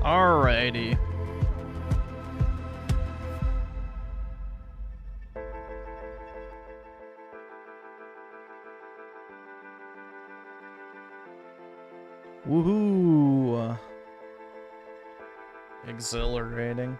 Alrighty. Woohoo! Exhilarating.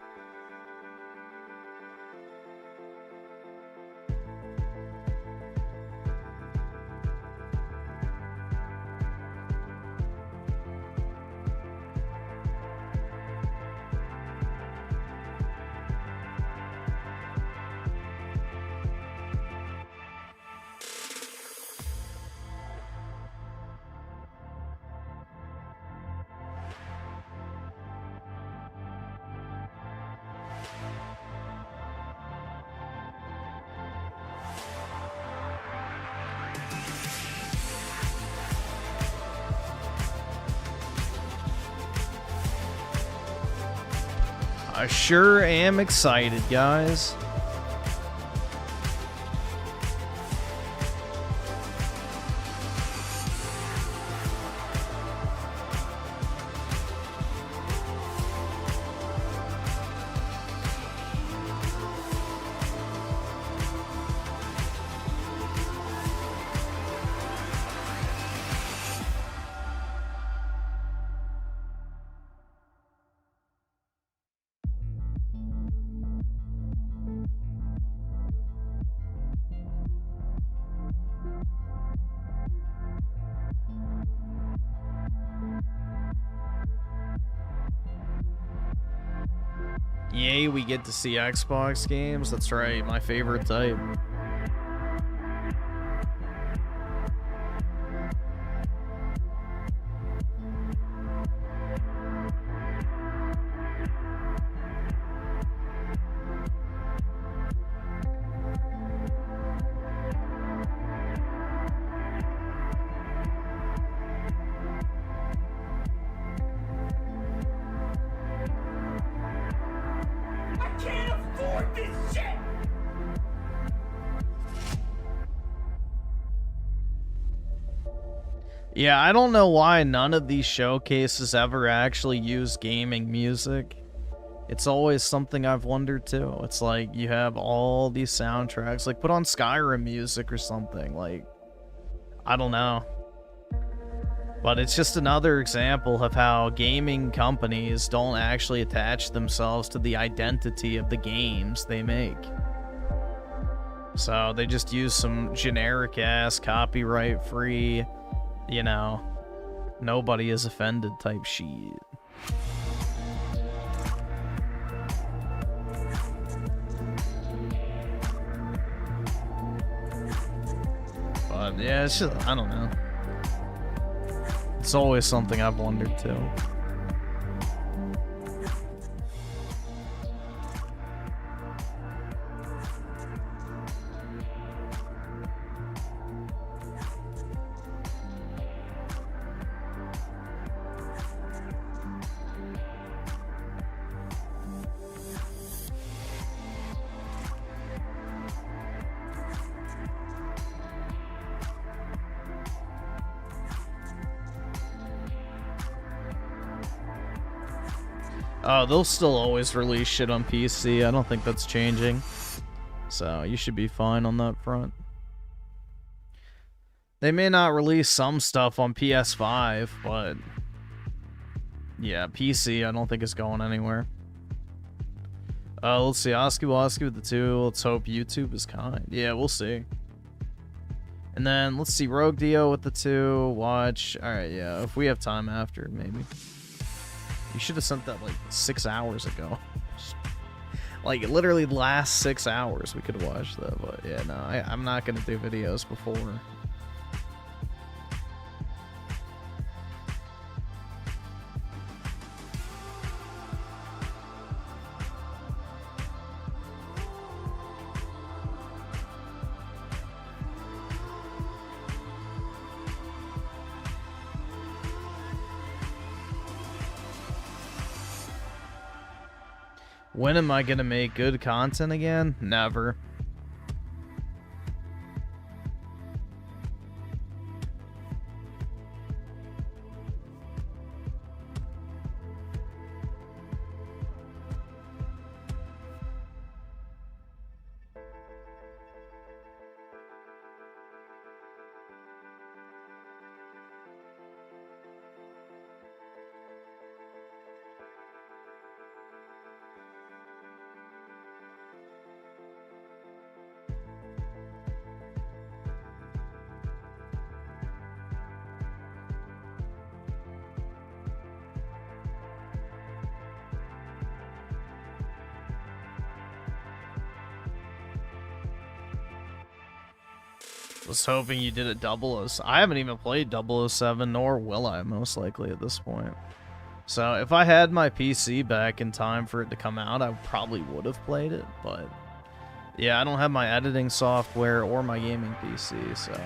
I sure am excited, guys. Yay, we get to see Xbox games. That's right, my favorite type. Yeah, I don't know why none of these showcases ever actually use gaming music. It's always something I've wondered too. It's like you have all these soundtracks, like put on Skyrim music or something, like, I don't know. But it's just another example of how gaming companies don't actually attach themselves to the identity of the games they make. So they just use some generic ass copyright free, you know, nobody is offended type shit. But yeah, it's just, I don't know. It's always something I've wondered too. Oh, they'll still always release shit on PC. I don't think that's changing. So you should be fine on that front. They may not release some stuff on PS5, but yeah, PC I don't think is going anywhere. Let's see, Oski Woski with the 2. Let's hope YouTube is kind. Yeah, we'll see. And then let's see, Rogue Dio with the 2. Watch. Alright, yeah, if we have time after, maybe. You should have sent that like 6 hours ago. Like literally the last 6 hours we could have watched that. But yeah, no, I'm not gonna do videos before. When am I gonna make good content again? Never. Was hoping you did it I haven't even played 007, nor will I, most likely, at this point. So if I had my PC back in time for it to come out, I probably would have played it, but yeah, I don't have my editing software or my gaming PC, so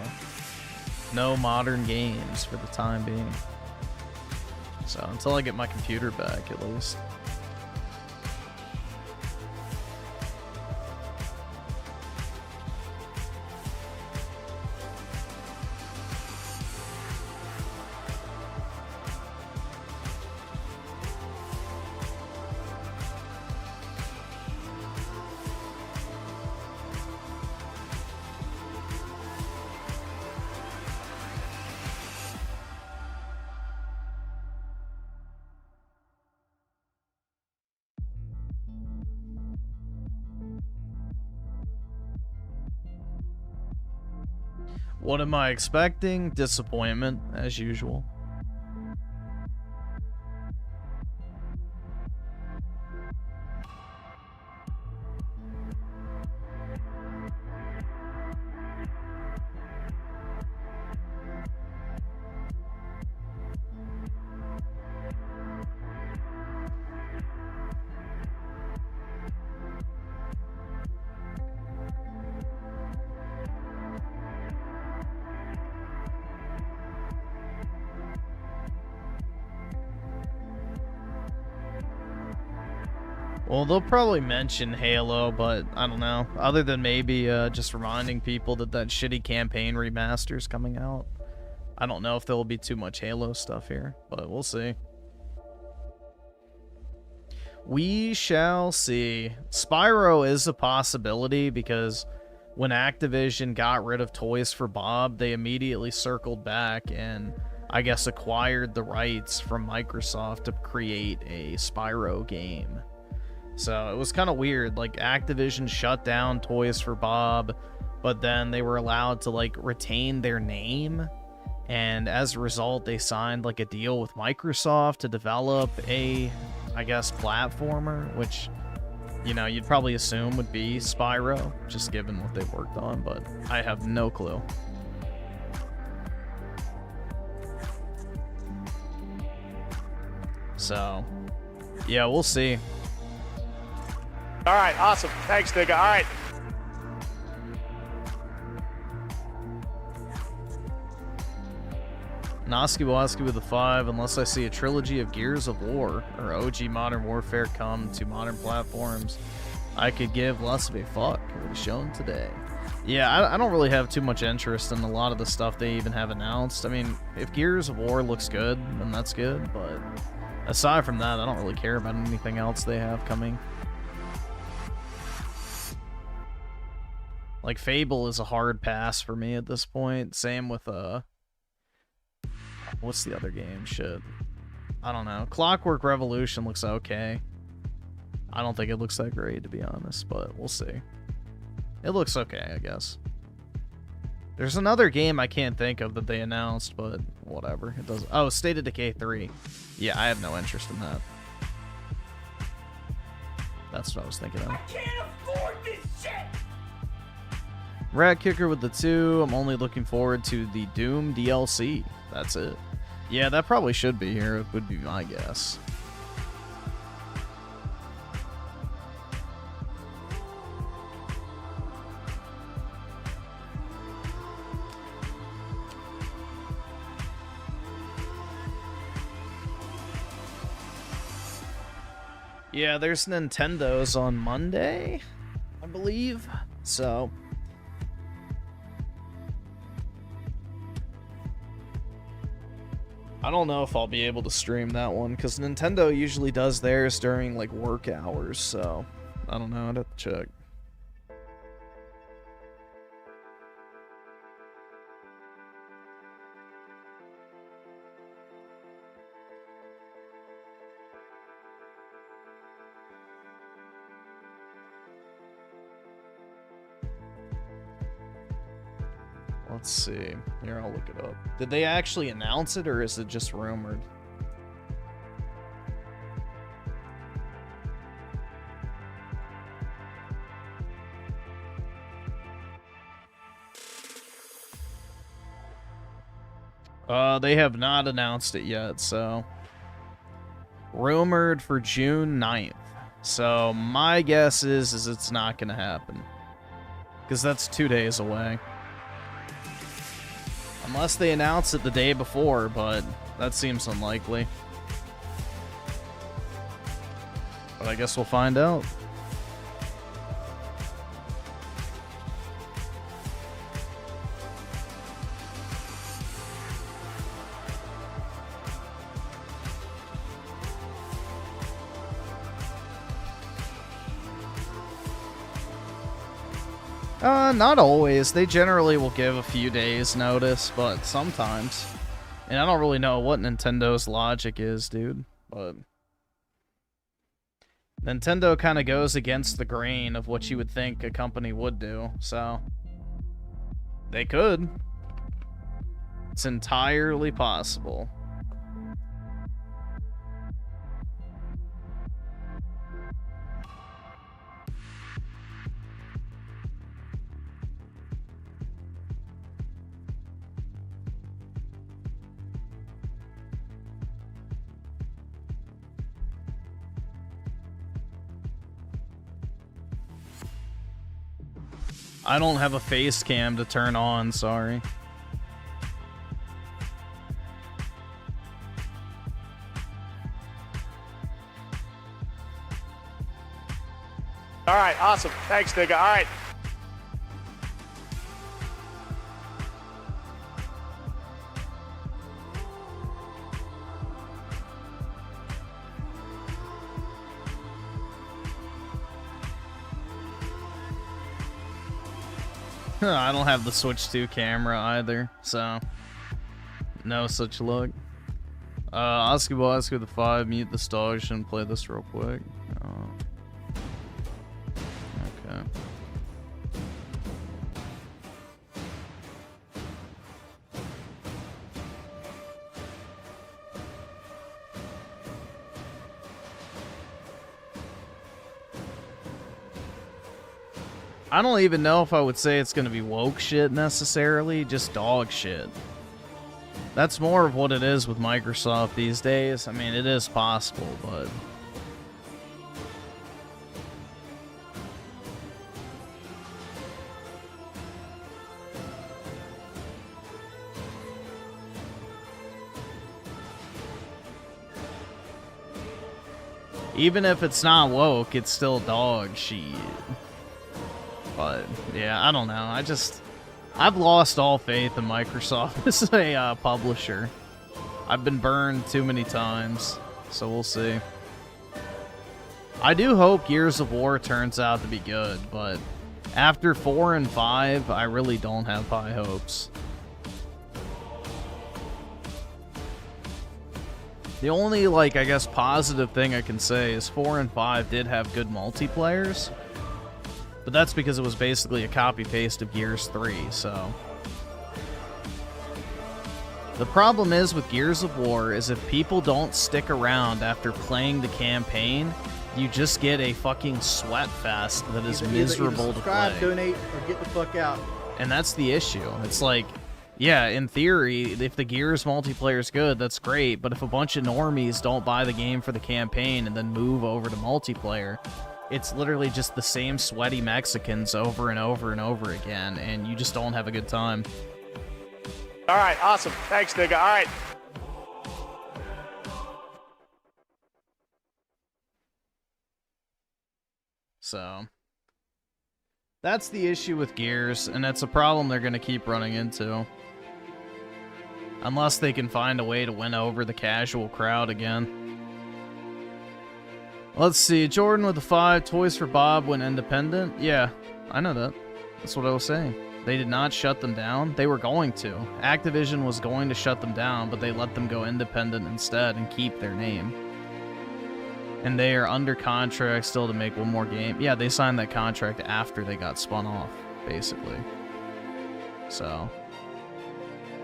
no modern games for the time being. So until I get my computer back, at least. What am I expecting? Disappointment, as usual. Well, they'll probably mention Halo, but I don't know. Other than maybe just reminding people that that shitty campaign remaster's coming out. I don't know if there will be too much Halo stuff here, but we'll see. We shall see. Spyro is a possibility because when Activision got rid of Toys for Bob, they immediately circled back and I guess acquired the rights from Microsoft to create a Spyro game. So it was kind of weird. Like, Activision shut down Toys for Bob, but then they were allowed to like retain their name, and as a result they signed like a deal with Microsoft to develop a, I guess, platformer, which, you know, you'd probably assume would be Spyro, just given what they've worked on, but I have no clue. So yeah, we'll see. All right, awesome. Thanks, nigga. All right. Noski Woski with a 5. Unless I see a trilogy of Gears of War or OG Modern Warfare come to modern platforms, I could give less of a fuck. It was shown today. Yeah, I don't really have too much interest in a lot of the stuff they even have announced. I mean, if Gears of War looks good, then that's good, but aside from that, I don't really care about anything else they have coming. Like, Fable is a hard pass for me at this point. Same with, what's the other game? Shit. I don't know. Clockwork Revolution looks okay. I don't think it looks that great, to be honest, but we'll see. It looks okay, I guess. There's another game I can't think of that they announced, but whatever. It doesn't. Oh, State of Decay 3. Yeah, I have no interest in that. That's what I was thinking of. I can't afford this shit! Rat Kicker with the 2. I'm only looking forward to the Doom DLC. That's it. Yeah, that probably should be here. It would be my guess. Yeah, there's Nintendo's on Monday, I believe. So I don't know if I'll be able to stream that one, because Nintendo usually does theirs during like work hours, so I don't know, I'd have to check. Let's see. Here, I'll look it up. Did they actually announce it, or is it just rumored? They have not announced it yet, so... Rumored for June 9th. So, my guess is it's not gonna happen. Because that's 2 days away. Unless they announce it the day before, but that seems unlikely. But I guess we'll find out. Not always. They generally will give a few days notice, but sometimes. And I don't really know what Nintendo's logic is, dude, but... Nintendo kind of goes against the grain of what you would think a company would do, so... They could. It's entirely possible. I don't have a face cam to turn on, sorry. All right, awesome. Thanks, nigga. All right. I don't have the Switch 2 camera either, so no such luck. Oscar will ask you the 5, mute the stars and play this real quick. Okay. I don't even know if I would say it's gonna be woke shit necessarily, just dog shit. That's more of what it is with Microsoft these days. I mean, it is possible, but... Even if it's not woke, it's still dog shit. But, yeah, I don't know. I've lost all faith in Microsoft as a publisher. I've been burned too many times, so we'll see. I do hope Gears of War turns out to be good, but after 4 and 5, I really don't have high hopes. The only, I guess, positive thing I can say is 4 and 5 did have good multiplayers. But that's because it was basically a copy-paste of Gears 3, so... The problem is with Gears of War is if people don't stick around after playing the campaign, you just get a fucking sweat fest that is miserable to play. Donate, or get the fuck out. And that's the issue. It's like, yeah, in theory, if the Gears multiplayer is good, that's great, but if a bunch of normies don't buy the game for the campaign and then move over to multiplayer... It's literally just the same sweaty Mexicans over and over and over again, and you just don't have a good time. All right, awesome. Thanks, nigga. All right. So, that's the issue with Gears, and it's a problem they're going to keep running into. Unless they can find a way to win over the casual crowd again. Let's see, Jordan with the 5, Toys for Bob went independent. Yeah, I know that. That's what I was saying. They did not shut them down. They were going to. Activision was going to shut them down, but they let them go independent instead and keep their name. And they are under contract still to make one more game. Yeah, they signed that contract after they got spun off, basically. So...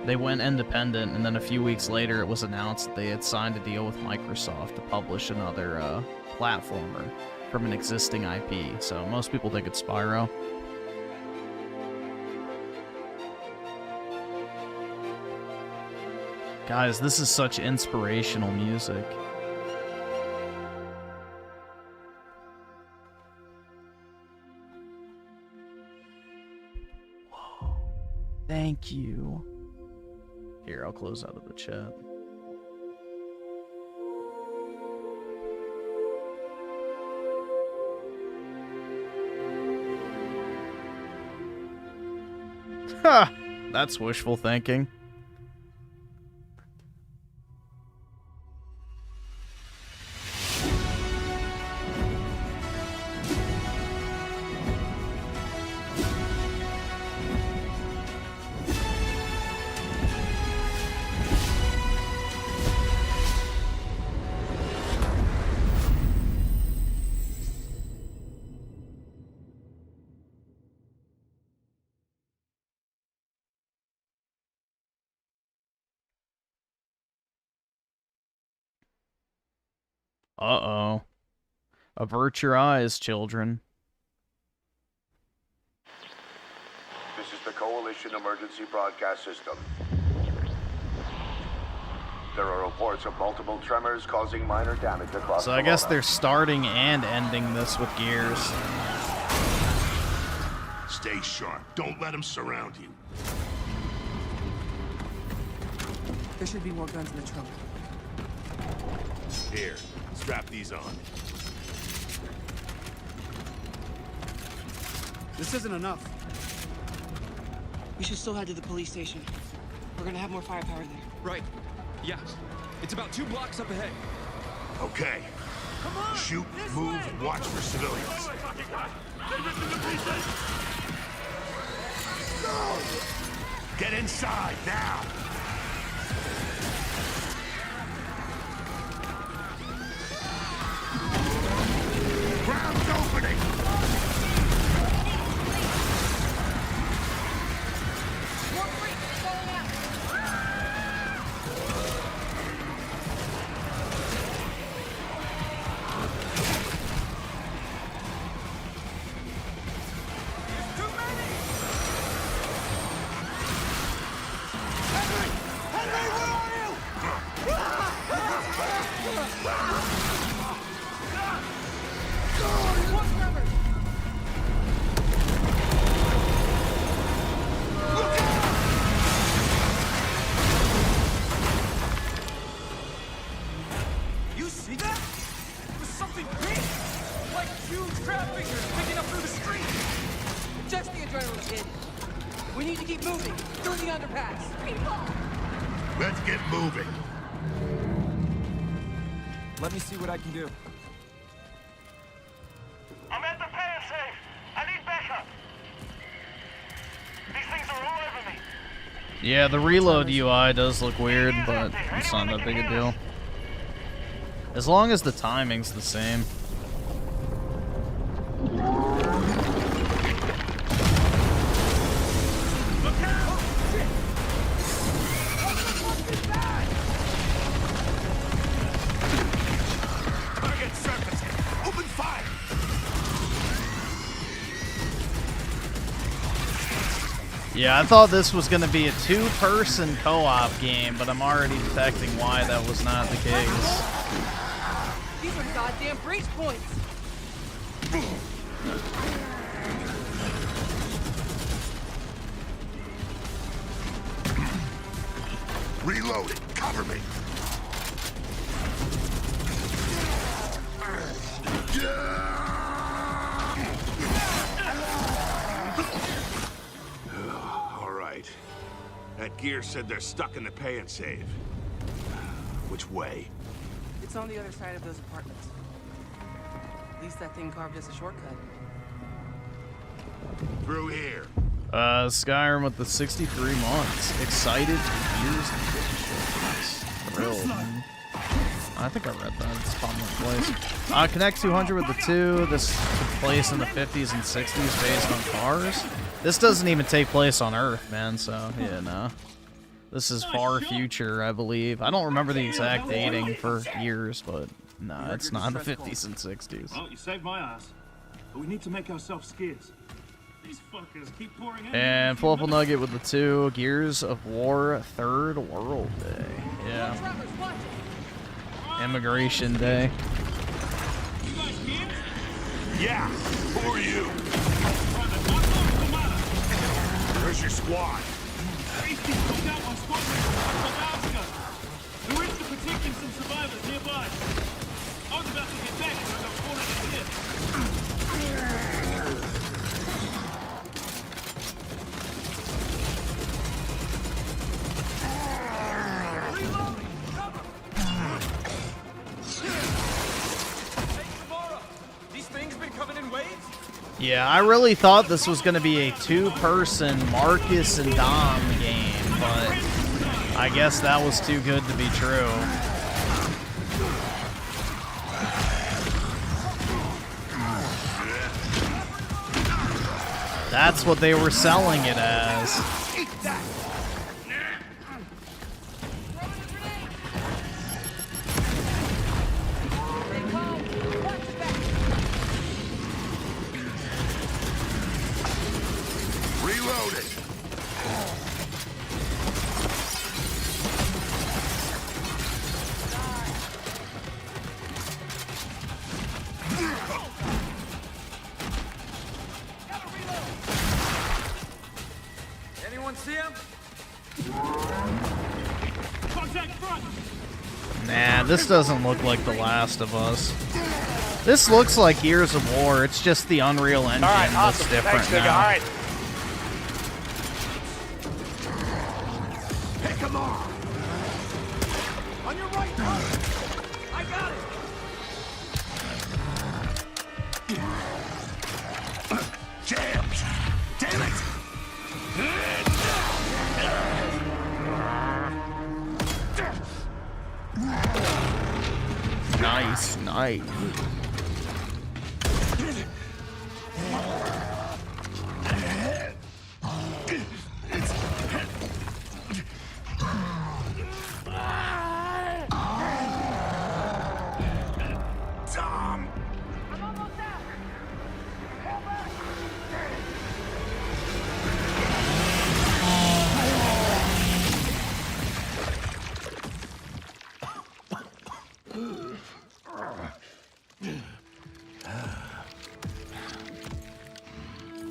They went independent, and then a few weeks later it was announced that they had signed a deal with Microsoft to publish another platformer from an existing IP. So most people think it's Spyro. Guys, this is such inspirational music. Whoa. Thank you. Here, I'll close out of the chat. Ha! That's wishful thinking. Uh-oh. Avert your eyes, children. This is the Coalition Emergency Broadcast System. There are reports of multiple tremors causing minor damage across So I guess they're starting and ending this with Gears. Stay sharp. Don't let them surround you. There should be more guns in the trunk. Here, strap these on. This isn't enough. We should still head to the police station. We're gonna have more firepower there. Right. Yeah. It's about 2 blocks up ahead. Okay. Come on! Shoot, This move, way! and watch for civilians. Get inside, now! Ground's opening! You see that? It was something big! Like huge crab fingers picking up through the street! Just the adrenaline kid. We need to keep moving through the underpass. Let's get moving. Let me see what I can do. I'm at the pan safe! I need backup! These things are all over me! Yeah, the reload UI does look weird, but it's not that big a deal. As long as the timing's the same. Look out! Oh, shit! What the fuck is that? Target surfacing. Open fire! Yeah, I thought this was going to be a 2-person co-op game, but I'm already detecting why that was not the case. These are goddamn breach points. Reloading. Cover me. All right. That gear said they're stuck in the pay and save. Which way? It's on the other side of those apartments. At least that thing carved us a shortcut. Through here. Skyrim with the 63 months. Excited for Gears and shit. Thrilled, man. I think I read that. It's probably place. Connect 200 with the 2. This took place in the 50s and 60s based on cars. This doesn't even take place on Earth, man, so, yeah, no. This is far future, I believe. I don't remember the exact dating for years, but no, it's not in the 50s and 60s. Well, you saved my ass. But we need to make ourselves scarce. These fuckers keep pouring in. And Flopple Nugget with the 2. Gears of War Third World Day. Yeah. Immigration Day. You guys here? Yeah, who are you? Where's your squad? Hasty took out one squadron from Alaska. We went to protecting some survivors nearby. I was about to get back when I got cornered in here. Reloading! Cover! Hey, Samara! These things been coming in waves? Yeah, I really thought this was going to be a 2-person Marcus and Dom game, but I guess that was too good to be true. That's what they were selling it as. Reloading. Anyone see him? Contact front! Nah, this doesn't look like The Last of Us. This looks like Gears of War. It's just the Unreal Engine All right, that's awesome. different Thanks, nigga. now. All right. Pick him off. On your right, I got it! Jams. Damn it. Nice, nice. Tom.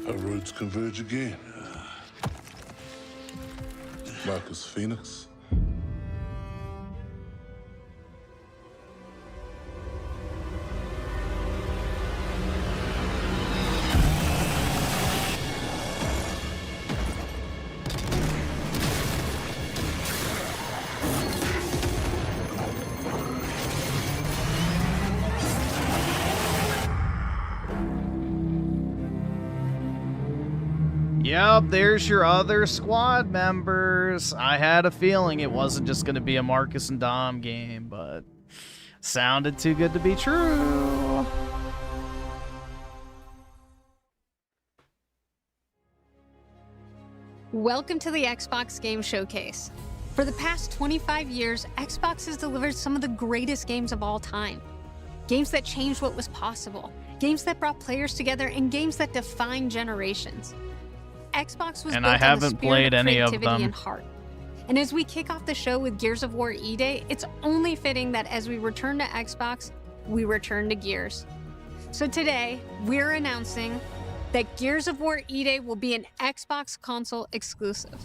Our roads converge again. Marcus Phoenix. Yep, there's your other squad members. I had a feeling it wasn't just going to be a Marcus and Dom game, but sounded too good to be true. Welcome to the Xbox Game Showcase. For the past 25 years, Xbox has delivered some of the greatest games of all time. Games that changed what was possible, games that brought players together, and games that defined generations. Xbox was And built I haven't on the spirit played of any of creativity them. and heart. And as we kick off the show with Gears of War E-Day, it's only fitting that as we return to Xbox, we return to Gears. So today, we're announcing that Gears of War E-Day will be an Xbox console exclusive.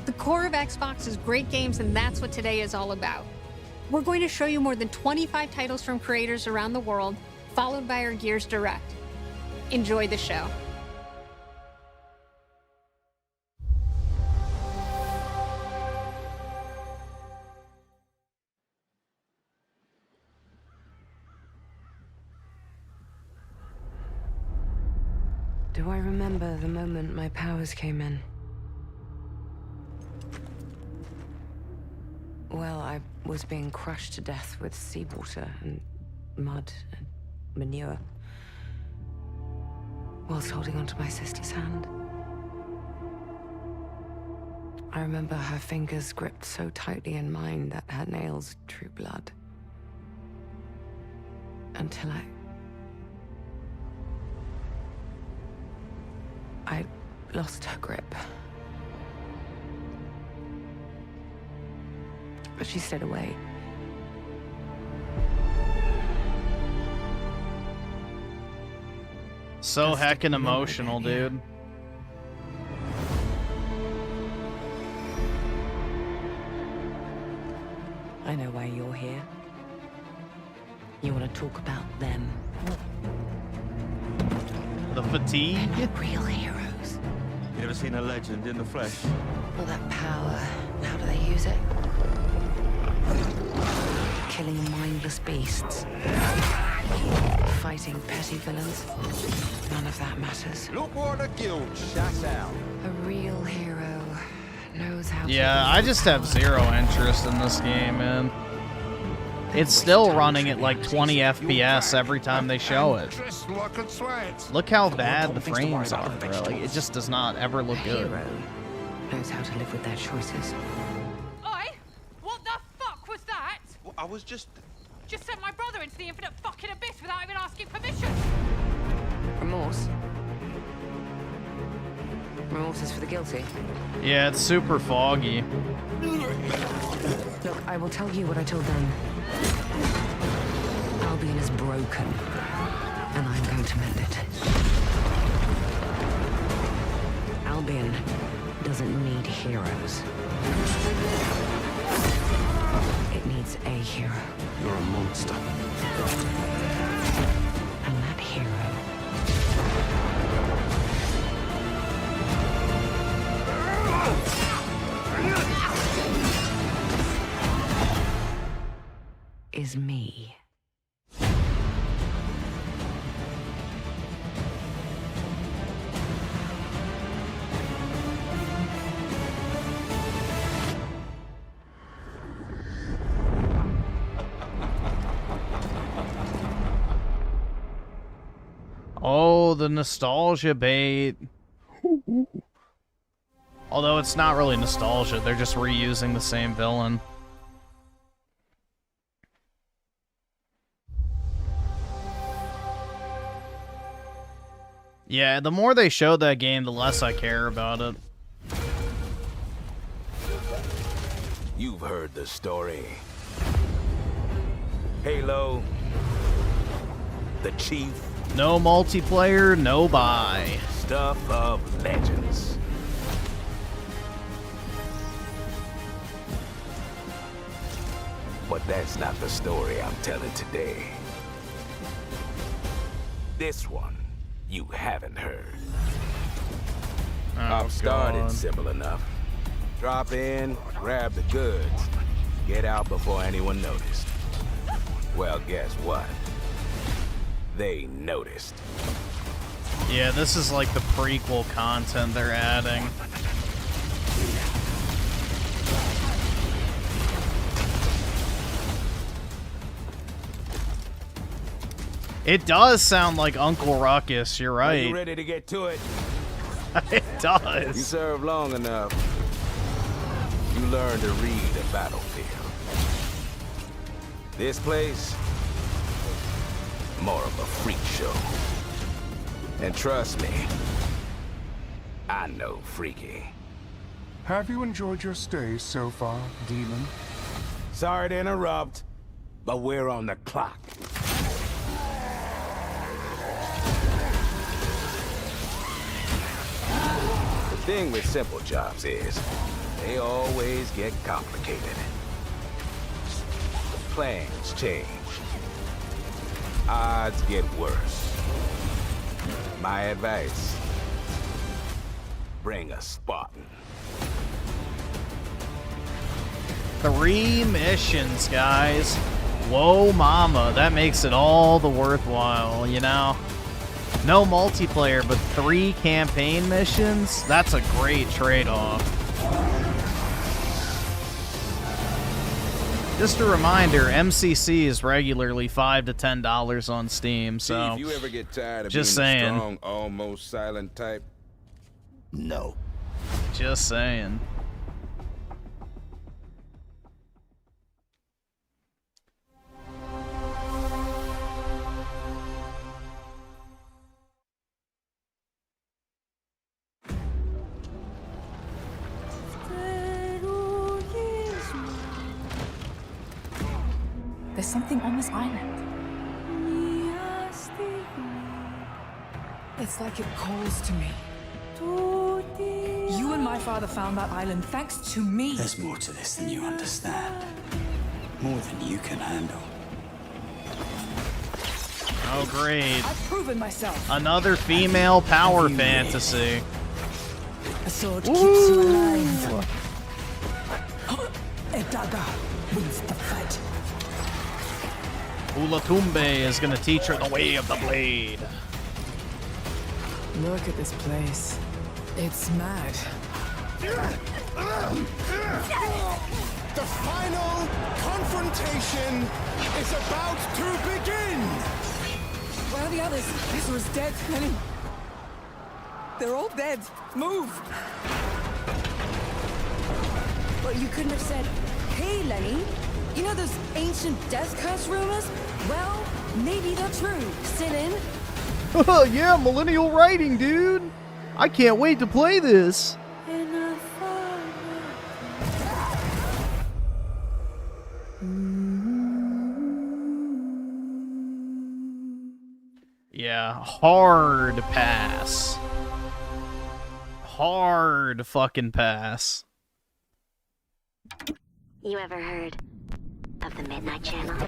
The core of Xbox is great games, and that's what today is all about. We're going to show you more than 25 titles from creators around the world, followed by our Gears Direct. Enjoy the show. Do I remember the moment my powers came in? Well, I was being crushed to death with seawater and mud and manure, whilst holding onto my sister's hand. I remember her fingers gripped so tightly in mine that her nails drew blood. until I lost her grip. But she stayed away. So heckin' emotional, dude. I know why you're here. You want to talk about them. The fatigue? They're not real heroes. You ever seen a legend in the flesh? All that power, how do they use it? Killing mindless beasts. Fighting petty villains. None of that matters. Look what the guild shut out. A real hero knows how to... Yeah, I just have zero interest in this game, man. It's still running at like 20 FPS every time they show it. Look how bad the frames are, bro. Like, it just does not ever look good. Hero knows how to live with their choices. Oi! What the fuck was that? Well, I was just... Just sent my brother into the infinite fucking abyss without even asking permission. Remorse? Remorse is for the guilty. Yeah, it's super foggy. Look, I will tell you what I told them. Albion is broken, and I'm going to mend it. Albion doesn't need heroes. It needs a hero. You're a monster. And that hero is me. Oh, the nostalgia bait. Although it's not really nostalgia, they're just reusing the same villain. Yeah, the more they show that game, the less I care about it. You've heard the story. Halo, the Chief. No multiplayer, no buy. Stuff of legends. But that's not the story I'm telling today. This one, you haven't heard. Oh, I've started God. simple enough. Drop in, grab the goods, get out before anyone noticed. Well, guess what? They noticed. Yeah, this is like the prequel content they're adding. It does sound like Uncle Ruckus, you're Are you right. ready to get to it? It You does. serve long enough, you learn to read a battlefield. This place, more of a freak show. And trust me, I know freaky. Have you enjoyed your stay so far, Demon? Sorry to interrupt, but we're on the clock. The thing with simple jobs is, they always get complicated. Plans change. Odds get worse. My advice, bring a Spartan. 3 missions, guys. Whoa, mama. That makes it all the worthwhile, you know? No multiplayer, but 3 campaign missions? That's a great trade-off. Just a reminder, MCC is regularly $5 to $10 on Steam, so If you ever get tired of just being saying. a strong, almost silent type, no. Just saying. There's something on this island. It's like it calls to me. You and my father found that island thanks to me. There's more to this than you understand. More than you can handle. Oh, great. I've proven myself. Another female power fantasy. A sword keeps you alive. A dagger wins the fight. Ulatumbe is gonna teach her the way of the blade. Look at this place. It's mad. The final confrontation is about to begin! Where are the others? Ezra's dead, Lenny. They're all dead. Move! But you couldn't have said, hey, Lenny, you know those ancient death curse rumors? Well, maybe they're true. Sit in. Yeah, millennial writing, dude. I can't wait to play this. Yeah, hard pass. Hard fucking pass. You ever heard of the Midnight Channel?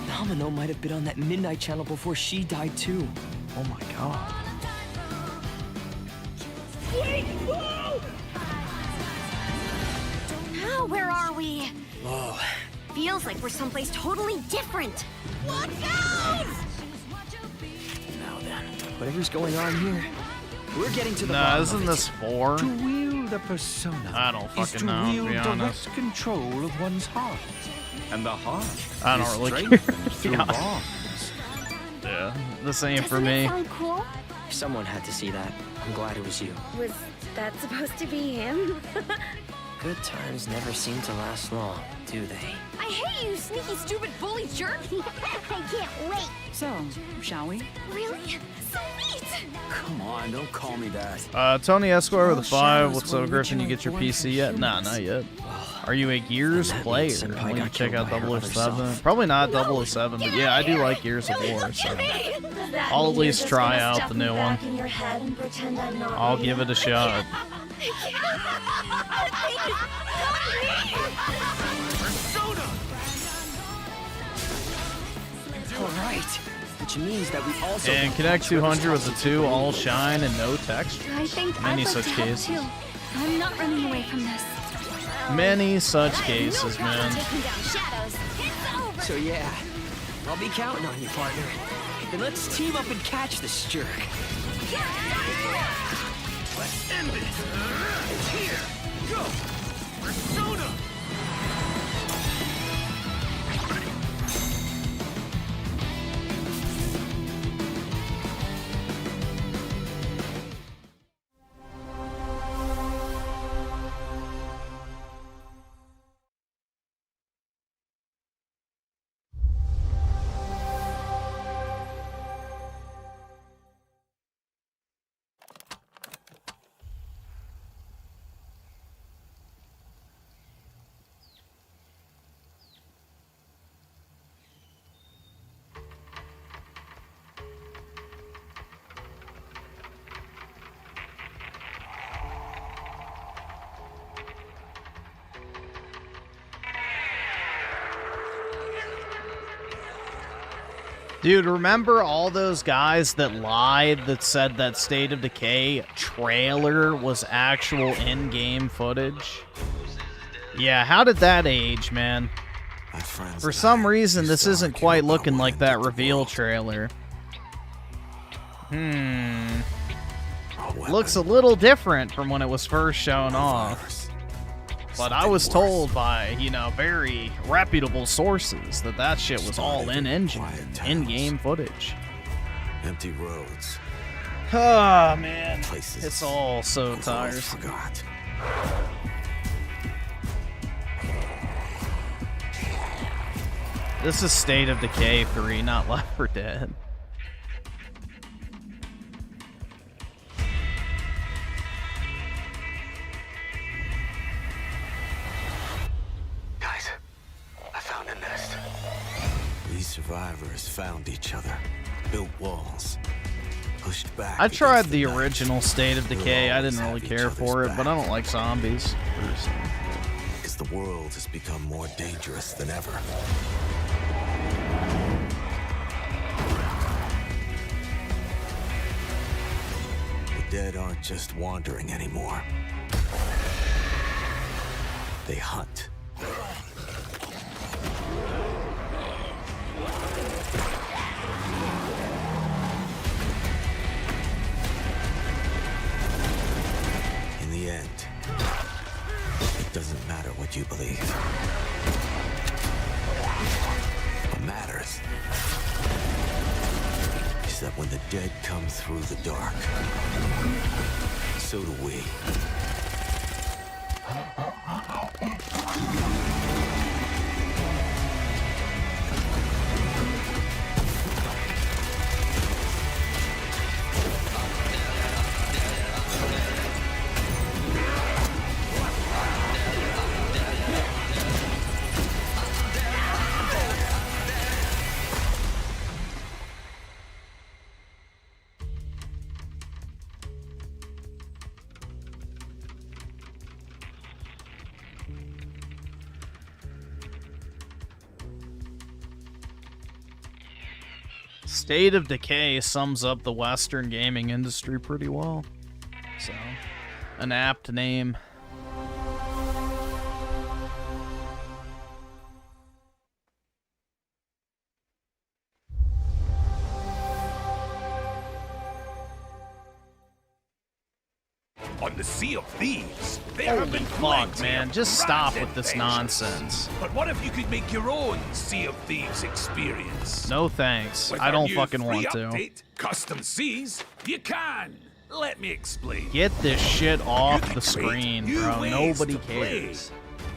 Domino might have been on that Midnight Channel before she died too. Oh my god. Wait! Whoa! Now, where are we? Whoa. Feels like we're someplace totally different. Look out! Now then, whatever's going on here, we're getting to the Nah, bottom isn't of it. this 4? To wield a persona I don't is fucking to know, to wield be honest. direct control of one's heart. And the heart I don't is really strengthened care. through Yeah. bonds. Yeah, this ain't for me. Sound cool? Someone had to see that. I'm glad it was you. Was that supposed to be him? Good times never seem to last long, do they? I hate you, sneaky, stupid, bully jerk! I can't wait! So, shall we? Really? Sweet! Come on, don't call me that. Tony Esquire with a 5. What's up, Griffin? You get your PC yet? Nah, not yet. Are you a Gears player? Why don't you check out 007? Probably not 007, but yeah, I do like Gears of War, so I'll at least try out the new one. I'll give it a shot. Alright. Which means that we also And Connect 200 with a 2, all shine and no texture. I think Many I'd like such to help cases. too. I'm not running away from this. Many such cases, man. Taking down shadows. It's over. So yeah, I'll be counting on you, partner. Then let's team up and catch this jerk. Let's end this! Here! Go! Persona! Dude, remember all those guys that lied that said that State of Decay trailer was actual in-game footage? Yeah, how did that age, man? For some reason, this isn't quite looking like that reveal trailer. Looks a little different from when it was first shown off. But I was told by, you know, very reputable sources that that shit was all in-engine, in-game footage. Empty roads. Ah, man. It's all so tiresome. This is State of Decay 3, not Left 4 Dead. survivors found each other, built walls, pushed back. I tried the original State of Decay. I didn't really care for it, but I don't like zombies. Because the world has become more dangerous than ever. The dead aren't just wandering anymore. They hunt. In the end, it doesn't matter what you believe. What matters is that when the dead come through the dark, so do we. State of Decay sums up the Western gaming industry pretty well. So, an apt name. On the Sea of Thieves, there Holy have been fuck, plenty man. of Just stop grand with this adventures. nonsense. But what if you could make your own Sea of Thieves experience? No thanks. With I our don't new fucking free want to. update, Custom Seas, you can. Let me explain. Get this shit off the Create screen, new bro. ways Nobody to play, cares.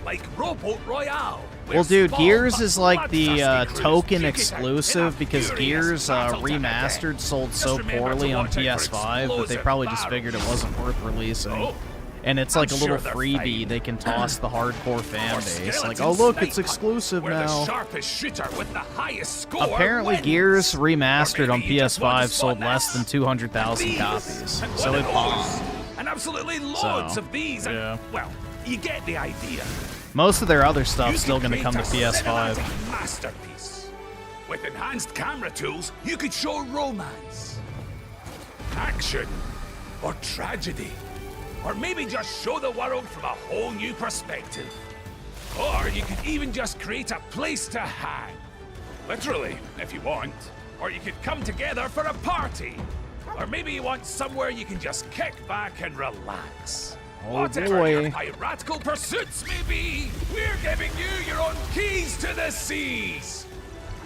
like Rowboat Royale. Well, dude, small Gears but is like the bloodthirsty crews token kick it out exclusive in a because furious Gears battle to the Remastered death. sold Just so remember poorly to on watch out for PS5 that they explosive probably just barrels. figured it wasn't worth releasing. So, And it's I'm like a little sure they're freebie fine. they can toss the hardcore fan Or base. Like, Skeleton oh look, it's Snipe, exclusive where now. the sharpest shooter with the highest score Apparently, wins. Gears Remastered on Or maybe you just want PS5 to sold spot less than 200,000 these copies, and so one it of bombed. those, and absolutely loads So, of these. And, yeah. well, you get the idea. Most of their other stuff's You still could going to come to create a PS5. cinematic masterpiece. With enhanced camera tools, you could show romance, action, or tragedy. Or maybe just show the world from a whole new perspective. Or you could even just create a place to hang. Literally, if you want. Or you could come together for a party. Or maybe you want somewhere you can just kick back and relax. Oh, Whatever boy. your piratical pursuits may be, we're giving you your own keys to the seas.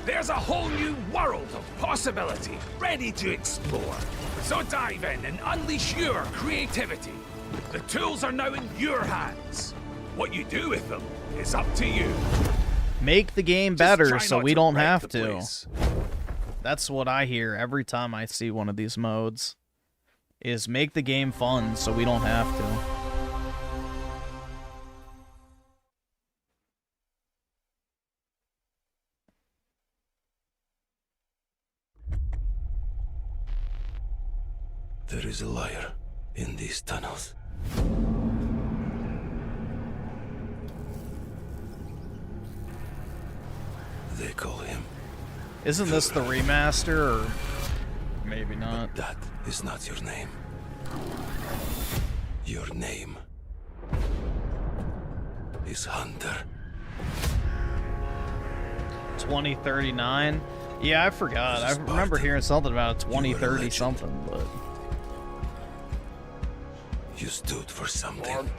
There's a whole new world of possibility ready to explore. So dive in and unleash your creativity. The tools are now in your hands. What you do with them is up to you. Make the game Just better try so not we to don't wreck have the to. place. That's what I hear every time I see one of these modes. Is make the game fun so we don't have to. There is a liar in these tunnels. They call him. Isn't this the remaster, or maybe not? That is not your name. Your name is Hunter. 2039? Yeah, I forgot. I remember hearing something about 2030 something, but... You stood for something.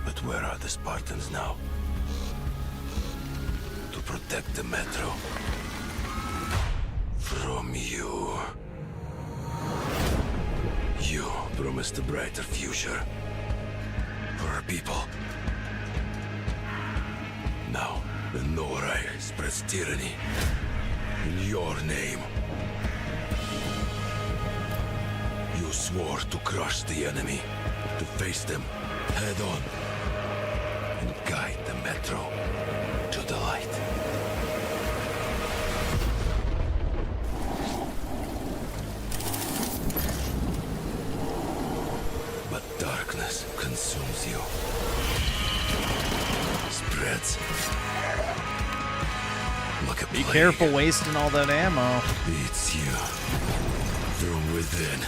But where are the Spartans now? To protect the Metro. From you. You promised a brighter future. For our people. Now, the Norai spreads tyranny. In your name. You swore to crush the enemy. To face them head on. And guide the Metro to the light. But darkness consumes you. Spreads. Like a Be plague. careful wasting all that ammo. Eats you from within.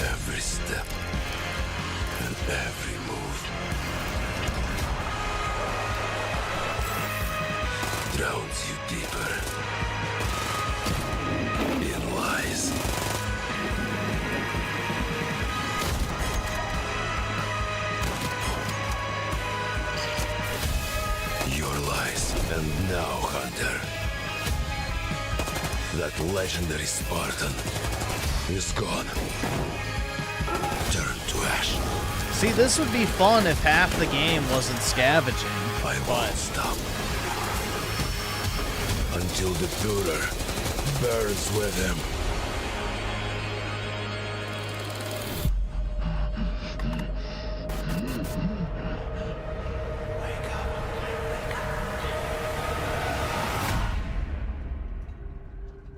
Every step and every move drowns you deeper in lies. Your lies. And now, Hunter, that legendary Spartan is gone. Turn to ash. See, this would be fun if half the game wasn't scavenging. I won't stop until the Führer burns with him.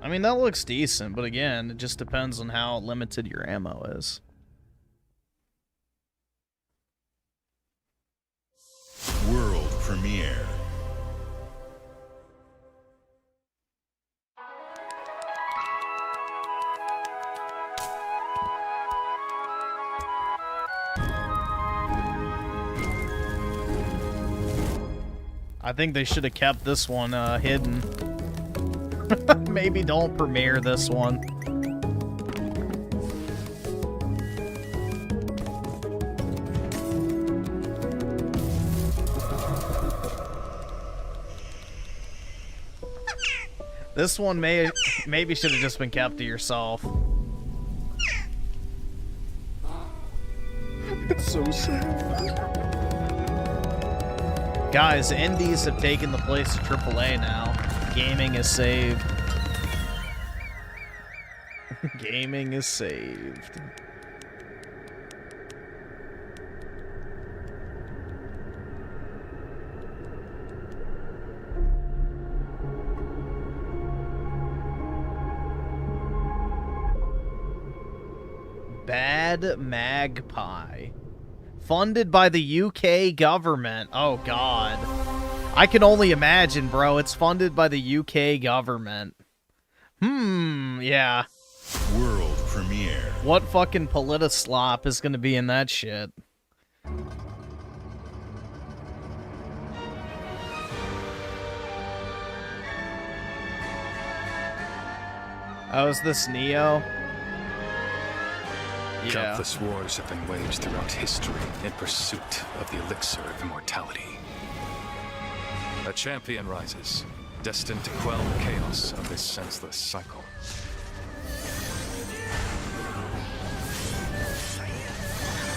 I mean, that looks decent, but again, it just depends on how limited your ammo is. World premiere. I think they should have kept this one hidden. Maybe don't premiere this one. This one maybe should have just been kept to yourself. It's so sad. Guys, indies have taken the place of AAA now. Gaming is saved. Gaming is saved. Bad Magpie. Funded by the UK government. Oh, God. I can only imagine, bro. It's funded by the UK government. Yeah. World premiere. What fucking politi-slop is gonna be in that shit? Oh, is this Neo? Yeah. Countless wars have been waged throughout history in pursuit of the elixir of immortality. A champion rises, destined to quell the chaos of this senseless cycle.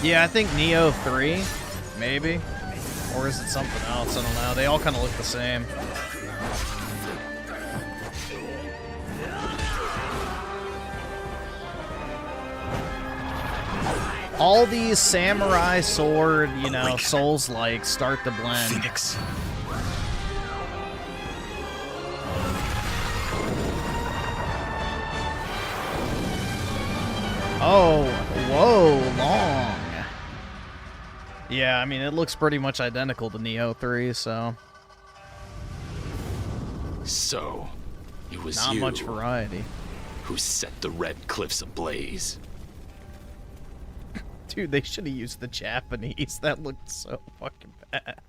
Yeah, I think Neo 3, maybe. Or is it something else? I don't know. They all kind of look the same. All these samurai sword, you know, Souls-like start to blend. Phoenix. Oh, whoa, long. Yeah, I mean, it looks pretty much identical to Neo 3, so. So, it was not you much variety. who set the Red Cliffs ablaze. Dude, they should have used the Japanese. That looked so fucking bad.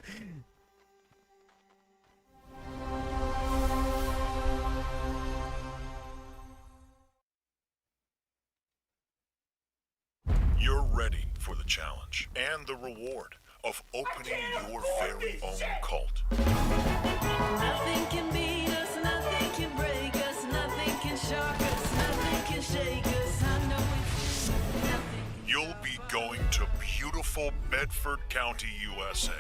You're ready for the challenge and the reward of opening your very own cult. Nothing can beat us, nothing can break us, nothing can shock us, nothing can shake us. I know it's nothing. You'll be going to beautiful Bedford County, USA,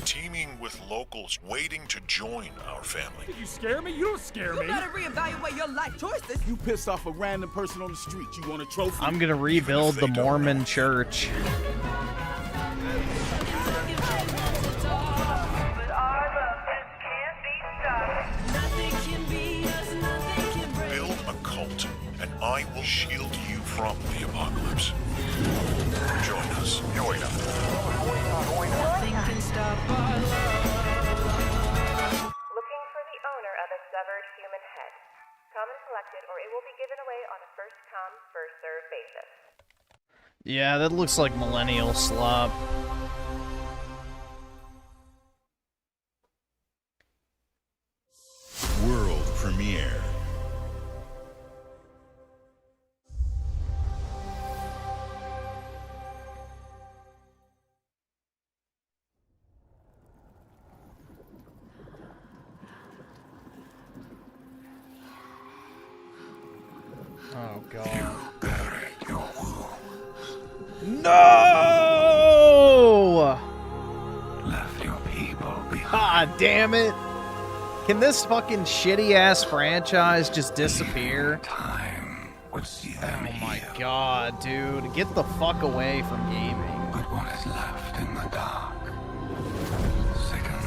teaming with locals waiting to join our family. You scare me? You don't scare me. You better reevaluate your life choices. You pissed off a random person on the street. You want a trophy? I'm gonna rebuild the Mormon church. shield you from the apocalypse. Join us. Nothing can stop our love. Looking for the owner of a severed human head. Come and collect it, or it will be given away on a first-come, first-served basis. Yeah, that looks like millennial slop. World premiere. Oh god. No! Left your people behind. God damn it. Can this fucking shitty ass franchise just disappear? Oh my god, dude. Get the fuck away from gaming. But what is left in the dark sickens.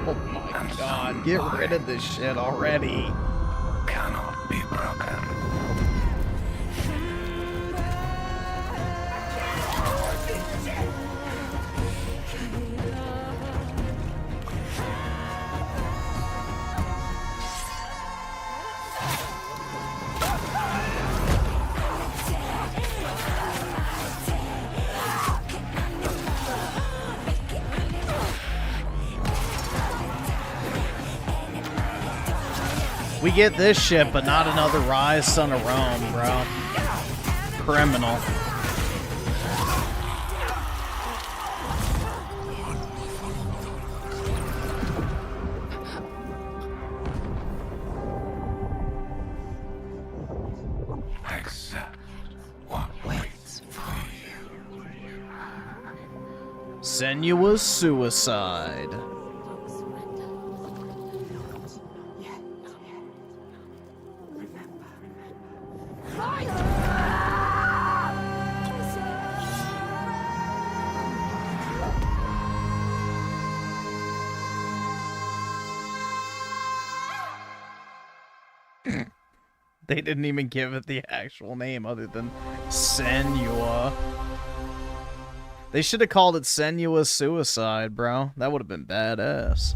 Oh my god, get rid of this shit already. Cannot be broken. We get this shit, but not another Rise, Son of Rome, bro. Criminal. Accept what waits for you. Sensuous suicide. They didn't even give it the actual name other than Senua. They should have called it Sensuous Suicide, bro. That would have been badass.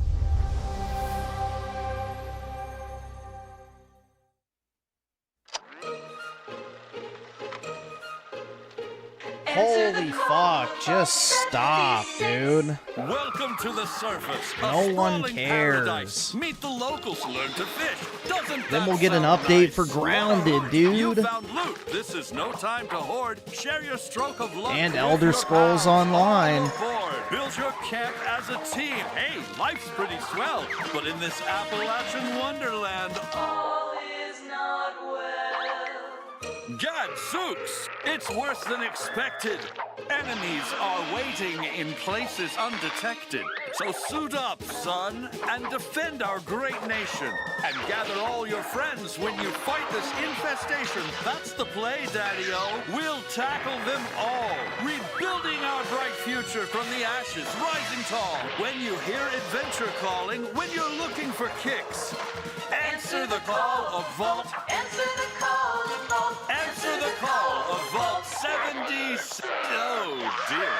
Holy fuck, just stop, dude. Welcome to the surface. No one sprawling cares. paradise. Meet the locals, learn to fish. Doesn't Then that we'll get an sound update nice? for Grounded, You dude. found loot. This is no time to hoard. Share your stroke of luck. And with Elder your Scrolls pals. Online. All aboard. Build your camp as a team. Hey, life's pretty swell. But in this Appalachian wonderland, All is not well. Gadzooks! It's worse than expected. Enemies are waiting in places undetected. So suit up, son, and defend our great nation. And gather all your friends when you fight this infestation. That's the play, Daddy-O. We'll tackle them all. Rebuilding our bright future from the ashes, rising tall. When you hear adventure calling, when you're looking for kicks. Answer the call of Vault. Answer the call of Vault. Answer the call of Vault 70. Oh dear.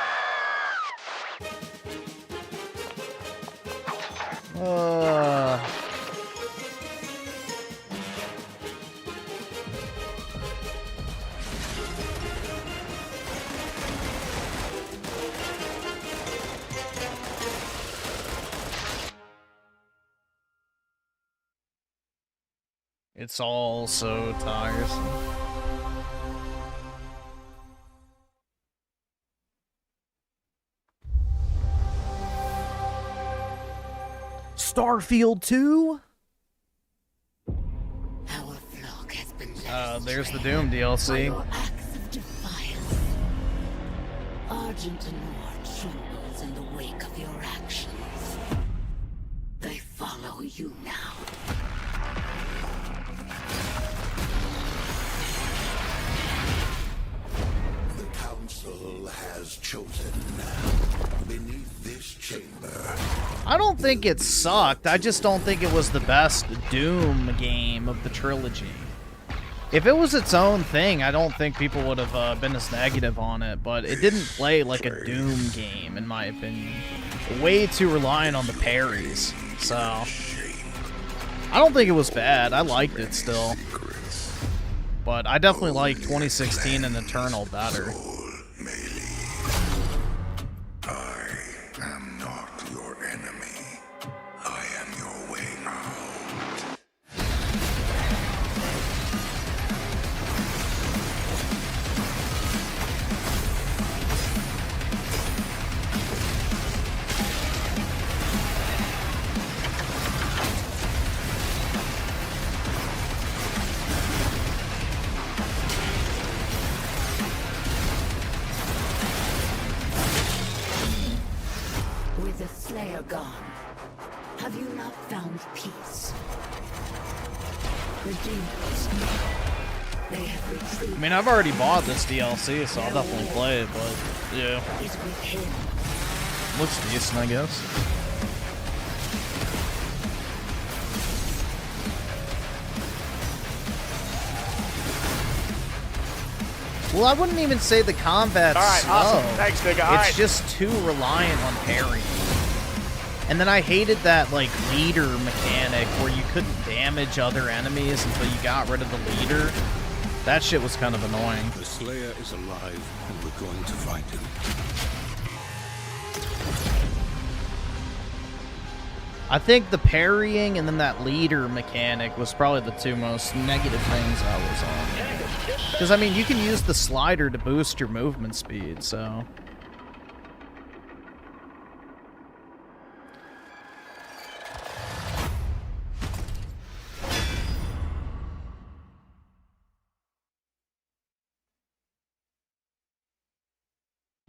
It's all so tiresome. Starfield 2? There's the Doom DLC. Argent and Nord trembles in the wake of your actions. They follow you now. The Council has chosen beneath this chamber. I don't think it sucked. I just don't think it was the best Doom game of the trilogy. If it was its own thing, I don't think people would have been as negative on it, but it didn't play like a Doom game, in my opinion. Way too reliant on the parries, so... I don't think it was bad. I liked it still. But I definitely like 2016 and Eternal better. With the Slayer gone, have you not found peace? The demons, they have retreated. I mean, I've already bought this DLC, so I'll definitely play it, but yeah. Is with him. Looks decent, I guess. Well, I wouldn't even say the combat's slow. Awesome. Thanks, nigga. It's Alright. just too reliant on parrying. And then I hated that, like, leader mechanic where you couldn't damage other enemies until you got rid of the leader. That shit was kind of annoying. The Slayer is alive, and we're going to find him. I think the parrying and then that leader mechanic was probably the two most negative things I was on. Because, I mean, you can use the slider to boost your movement speed, so...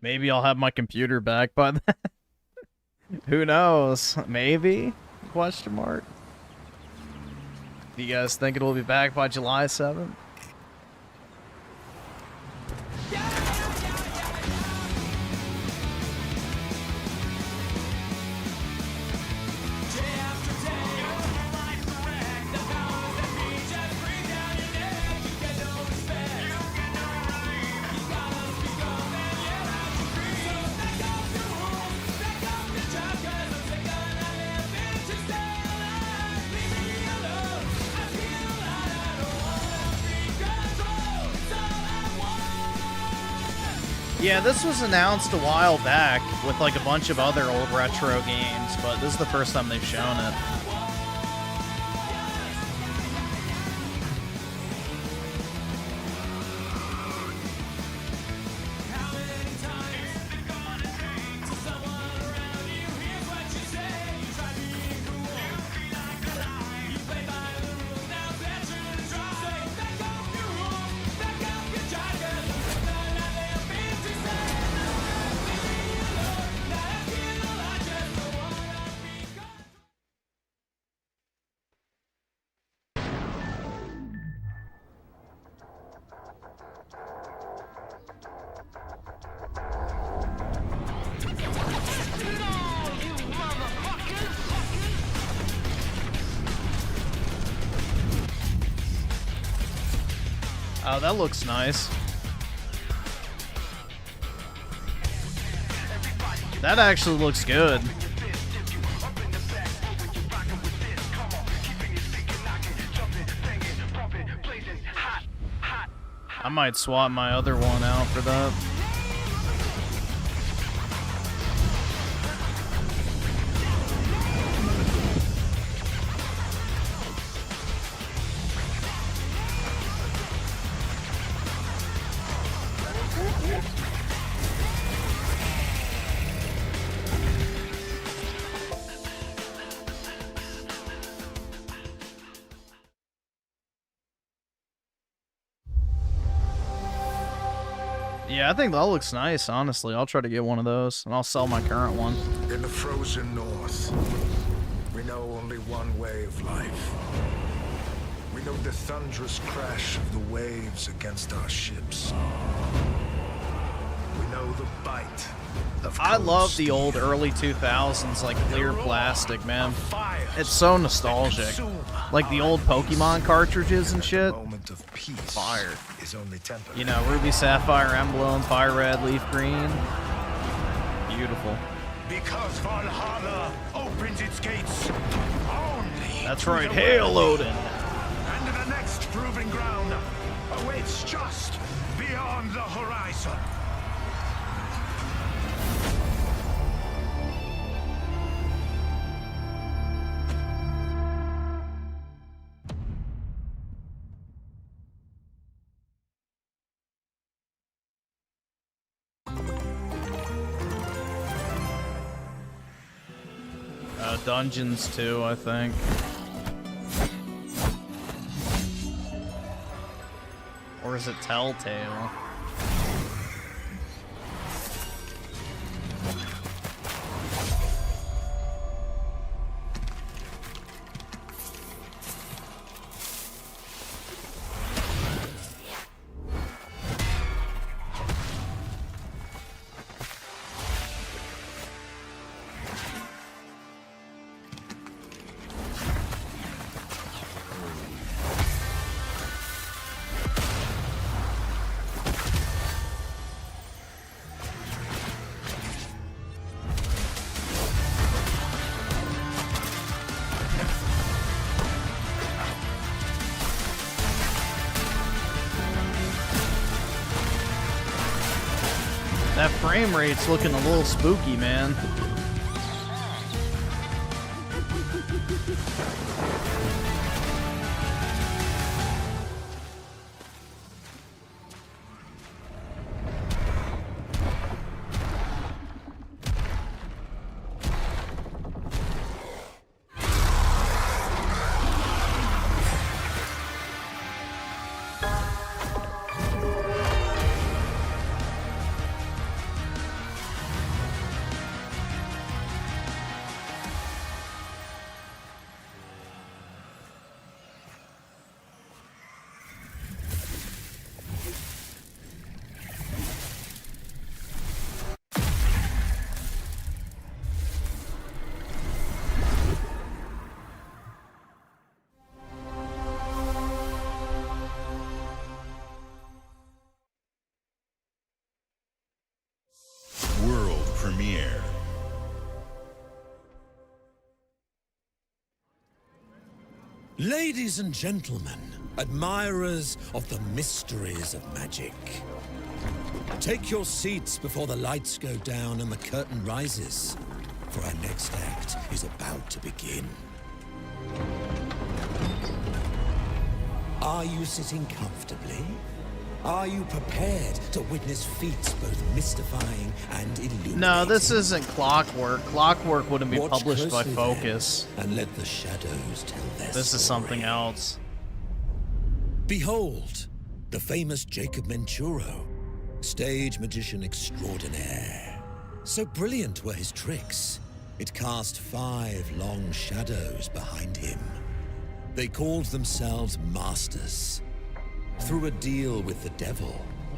Maybe I'll have my computer back by then. Who knows? Maybe? Question mark. Do you guys think it'll be back by July 7th? Yeah, this was announced a while back with like a bunch of other old retro games, but this is the first time they've shown it. Oh, that looks nice. That actually looks good. I might swap my other one out for that. Yeah, I think that looks nice, honestly. I'll try to get one of those, and I'll sell my current one. In the frozen north, we know only one way of life. We know the thunderous crash of the waves against our ships. We know know the bite. I love the old early 2000s, like clear plastic, man. It's so nostalgic. Like the old Pokemon cartridges and shit. Fire. You know, Ruby, Sapphire, Emblem, Fire Red, Leaf Green. Beautiful. Because Valhalla opens its gates only. That's right. Hail Odin. And the next proving ground awaits just beyond the horizon. Dungeons too, I think. Or is it Telltale? That frame rate's looking a little spooky, man. World premiere. Ladies and gentlemen, admirers of the mysteries of magic, take your seats before the lights go down and the curtain rises, for our next act is about to begin. Are you sitting comfortably? Are you prepared to witness feats both mystifying and illuminating? No, this isn't Clockwork. Clockwork wouldn't be published by Focus. And let the shadows tell their This is something else. Behold, the famous Jacob Menturo, stage magician extraordinaire. So brilliant were his tricks, it cast 5 long shadows behind him. They called themselves Masters. Through a deal with the devil,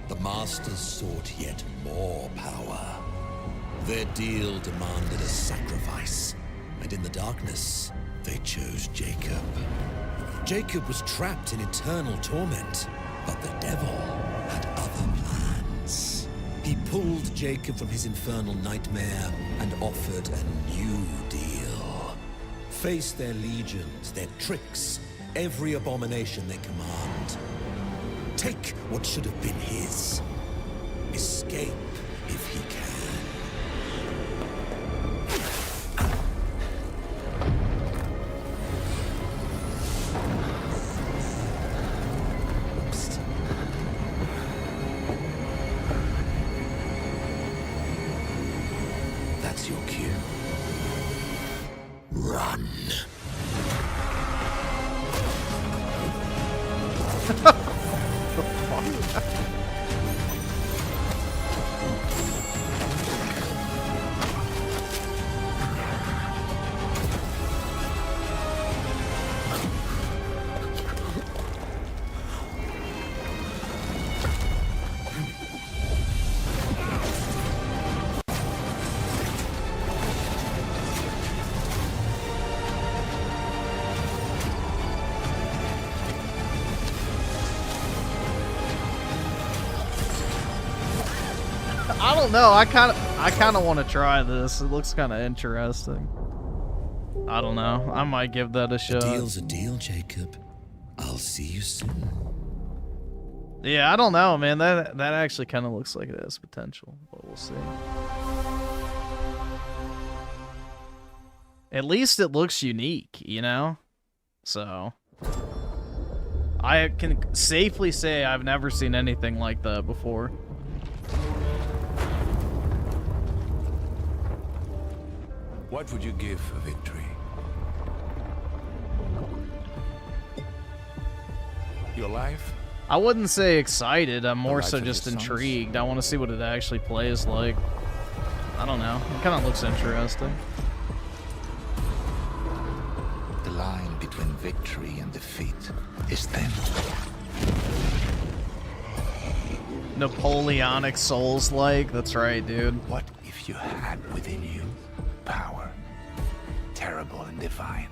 the Masters sought yet more power. Their deal demanded a sacrifice, and in the darkness, they chose Jacob. Jacob was trapped in eternal torment, but the devil had other plans. He pulled Jacob from his infernal nightmare and offered a new deal. Face their legions, their tricks, every abomination they command. Take what should have been his. Escape if he can. Oops. That's your cue. Run. I don't know. I kind of want to try this. It looks kind of interesting. I don't know. I might give that a shot. A deal's a deal, Jacob. I'll see you soon. Yeah, I don't know, man. That actually kind of looks like it has potential, but we'll see. At least it looks unique, you know? So I can safely say I've never seen anything like that before. What would you give for victory? Your life? I wouldn't say excited. I'm more life so of just your sons? intrigued. I want to see what it actually plays like. I don't know. It kind of looks interesting. The line between victory and defeat is thin. Napoleonic Souls-like. That's right, dude. What if you had within you power, terrible and divine,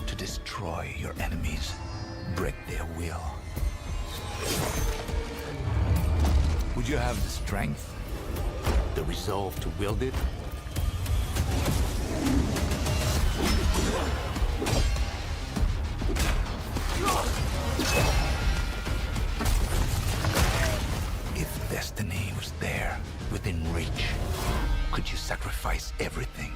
to destroy your enemies, break their will? Would you have the strength, the resolve to wield it? If destiny was there, within reach, could you sacrifice everything?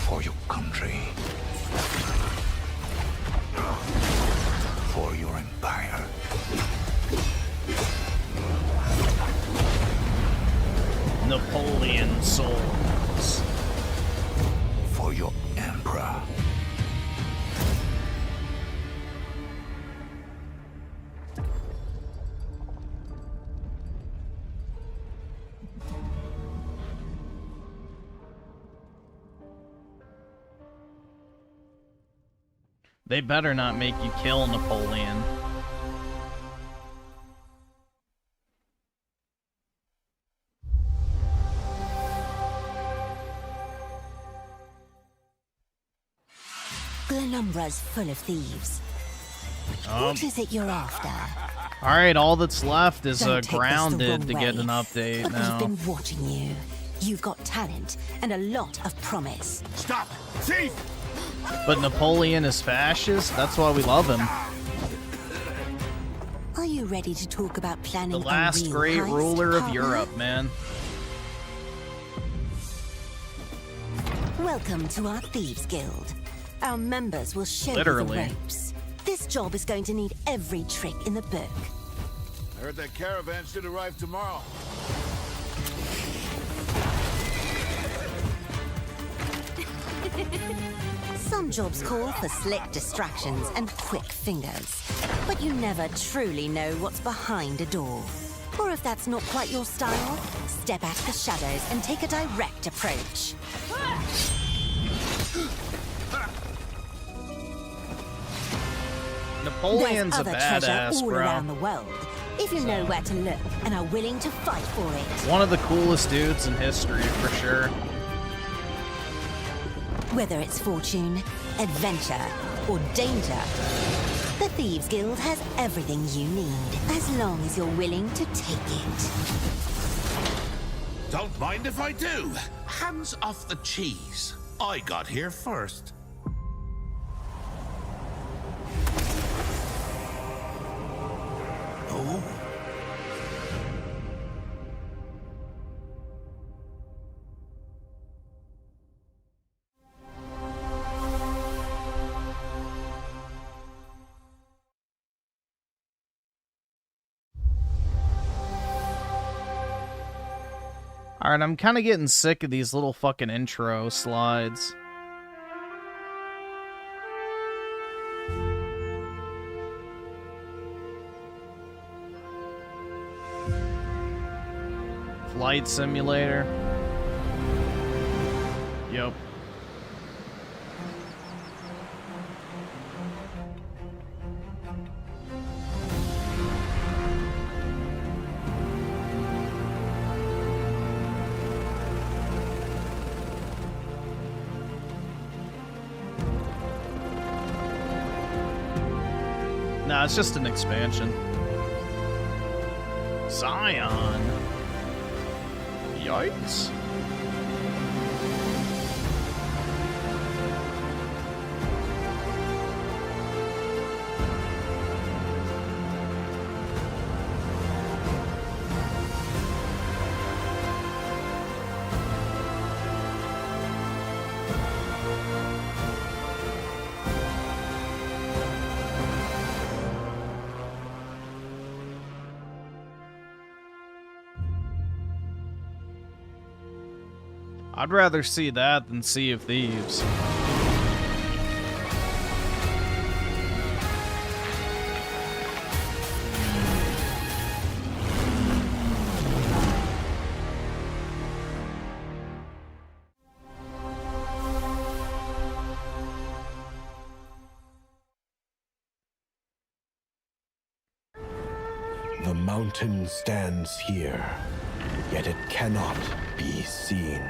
For your country. For your empire. Napoleon Souls. For your emperor. They better not make you kill Napoleon. Glenumbra's full of thieves. What is it you're after? Alright, all that's left is Don't take this the Grounded wrong to get way, an update but now. we've been watching you. You've got talent and a lot of promise. Stop! Thief! But Napoleon is fascist? That's why we love him. Are you ready to talk about planning The last a real great heist, ruler of partner? Europe, man. Welcome to our Thieves Guild. Our members will show Literally. you the ropes. This job is going to need every trick in the book. I heard that caravan should arrive tomorrow. Some jobs call for slick distractions and quick fingers, but you never truly know what's behind a door. Or if that's not quite your style, step out of the shadows and take a direct approach. Napoleon's a There's other treasure badass, all bro. around the world, if you know where to look and are willing to fight for it. One of the coolest dudes in history, for sure. Whether it's fortune, adventure, or danger, the Thieves Guild has everything you need, as long as you're willing to take it. Don't mind if I do. Hands off the cheese. I got here first. Oh. Alright, I'm kind of getting sick of these little fucking intro slides. Flight simulator. Yep. Nah, it's just an expansion. Zion. Yikes. I'd rather see that than Sea of Thieves. The mountain stands here, yet it cannot be seen.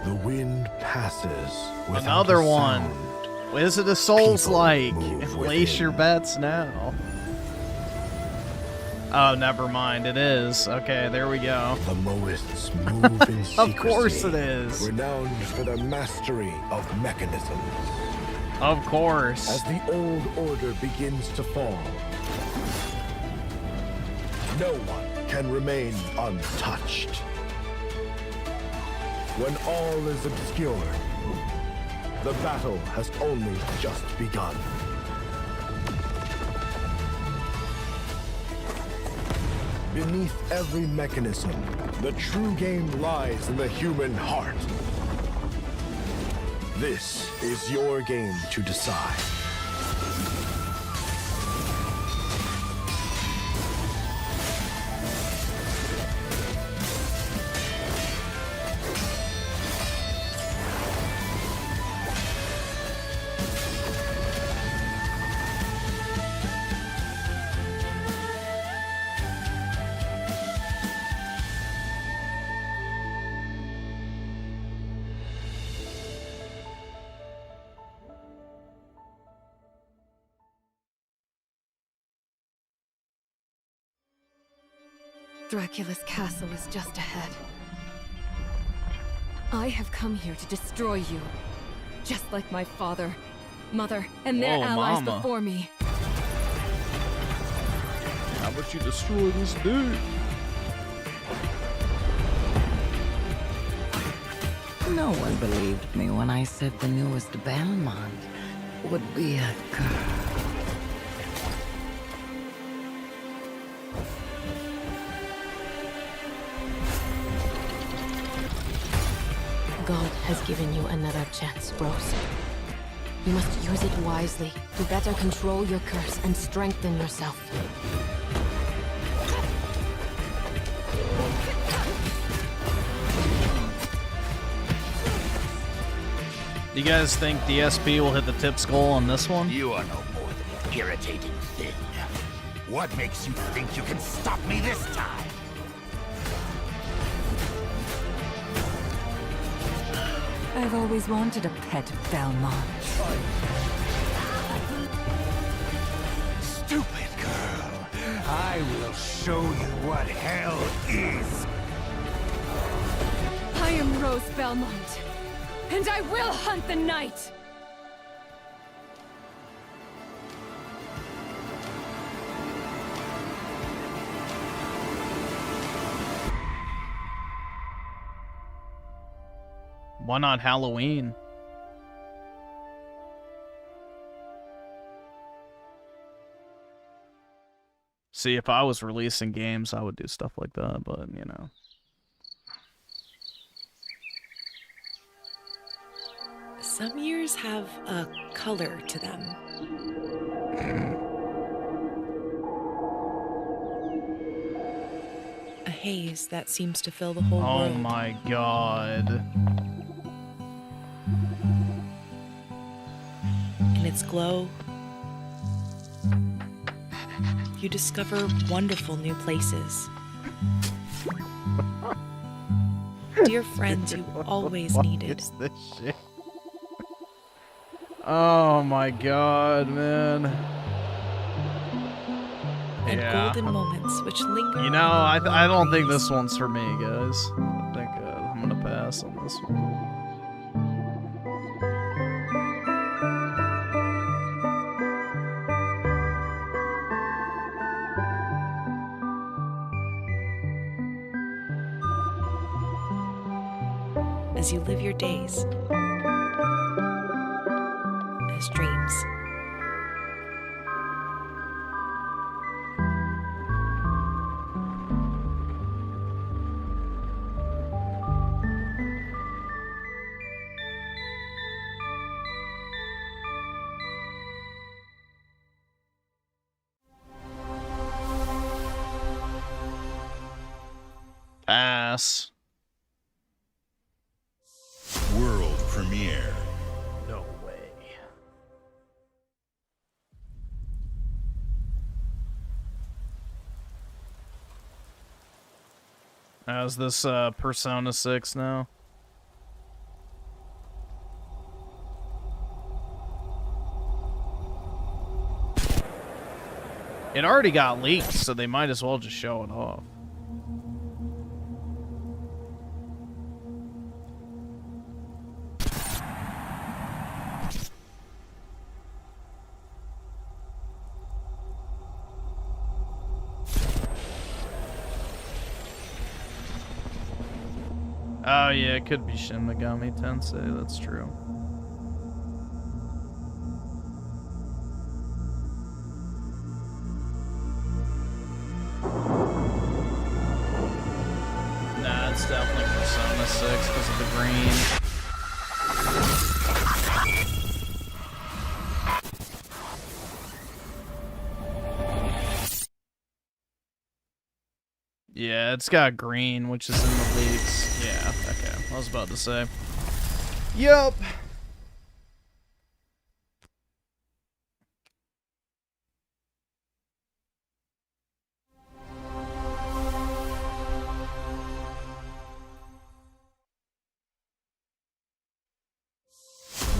The wind passes without Another a one. sound. Is it a Souls-like? move Place within. your bets now. Oh, never mind. It is. Okay, there we go. The Moists move in secrecy. Of course it is. Renowned for their mastery of mechanisms. Of course. As the old order begins to fall, no one can remain untouched. When all is obscured, the battle has only just begun. Beneath every mechanism, the true game lies in the human heart. This is your game to decide. Dracula's castle is just ahead. I have come here to destroy you, just like my father, mother, and their Whoa, allies mama. before me. How about you destroy this dude? No one believed me when I said the newest Belmont would be a girl. God has given you another chance, Rose. You must use it wisely to better control your curse and strengthen yourself. Do you guys think DSP will hit the tip skull on this one? You are no more than an irritating thing. What makes you think you can stop me this time? I've always wanted a pet Belmont. Stupid girl. I will show you what hell is. I am Rose Belmont, and I will hunt the night! Why not Halloween? See, if I was releasing games, I would do stuff like that, but, you know. Some years have a color to them. A haze that seems to fill the whole Oh world. my god. In its glow, you discover wonderful new places. Dear friends you always What needed. is this shit? Oh my god, man. and Yeah. golden moments which linger. You know, I don't think this one's for me, guys. I think I'm gonna pass on this one. As you live your days as dreams. Pass. World premiere. No way. How's this Persona 6 now? It already got leaked, so they might as well just show it off. Oh yeah, it could be Shin Megami Tensei, that's true. Nah, it's definitely Persona 6 because of the green. Yeah, it's got green, which is in the leaks. Yeah, okay. I was about to say. Yup.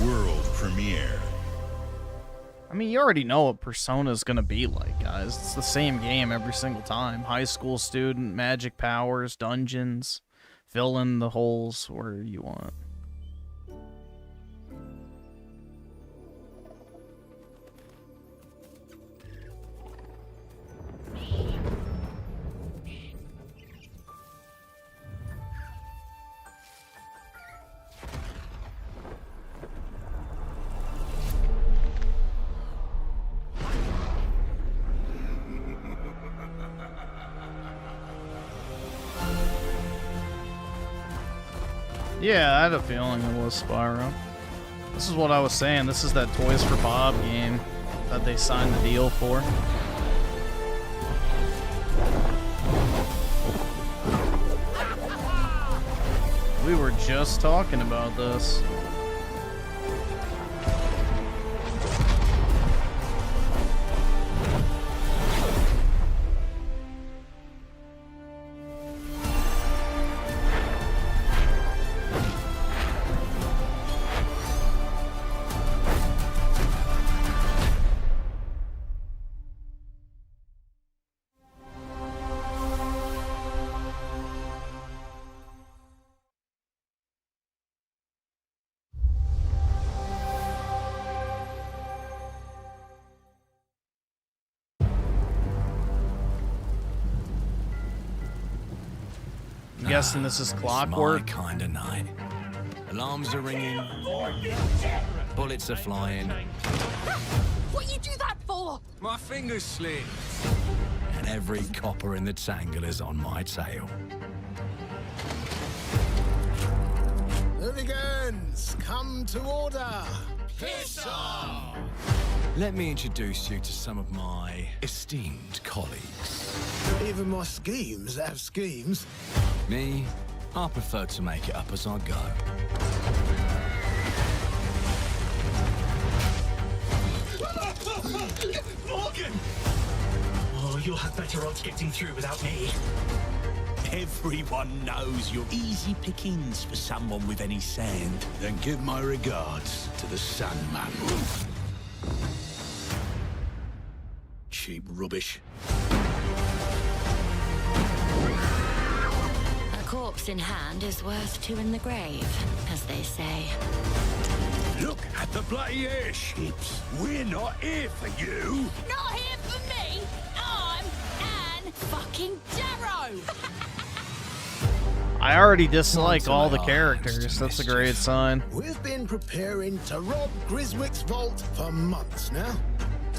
World premiere. I mean, you already know what Persona's gonna be like, guys. It's the same game every single time. High school student, magic powers, dungeons. Fill in the holes where you want. Yeah, I had a feeling it was Spyro. This is what I was saying. This is that Toys for Bob game that they signed the deal for. We were just talking about this. I'm guessing this is Clockwork. It's my kind of night. Alarms are ringing. Bullets are flying. What you do that for? My fingers slipped. And every copper in the tangle is on my tail. Hooligans, come to order. Piss off! Let me introduce you to some of my esteemed colleagues. Even my schemes have schemes. Me, I prefer to make it up as I go. Morgan! Oh, you'll have better odds getting through without me. Everyone knows you're easy pickings for someone with any sand. Then give my regards to the Sandman. Cheap rubbish. A corpse in hand is worth two in the grave, as they say. Look at the bloody airships. We're not here for you. Not here for me! I'm Anne fucking Darrow! I already dislike all the characters. That's a great sign. We've been preparing to rob Griswick's vault for months now.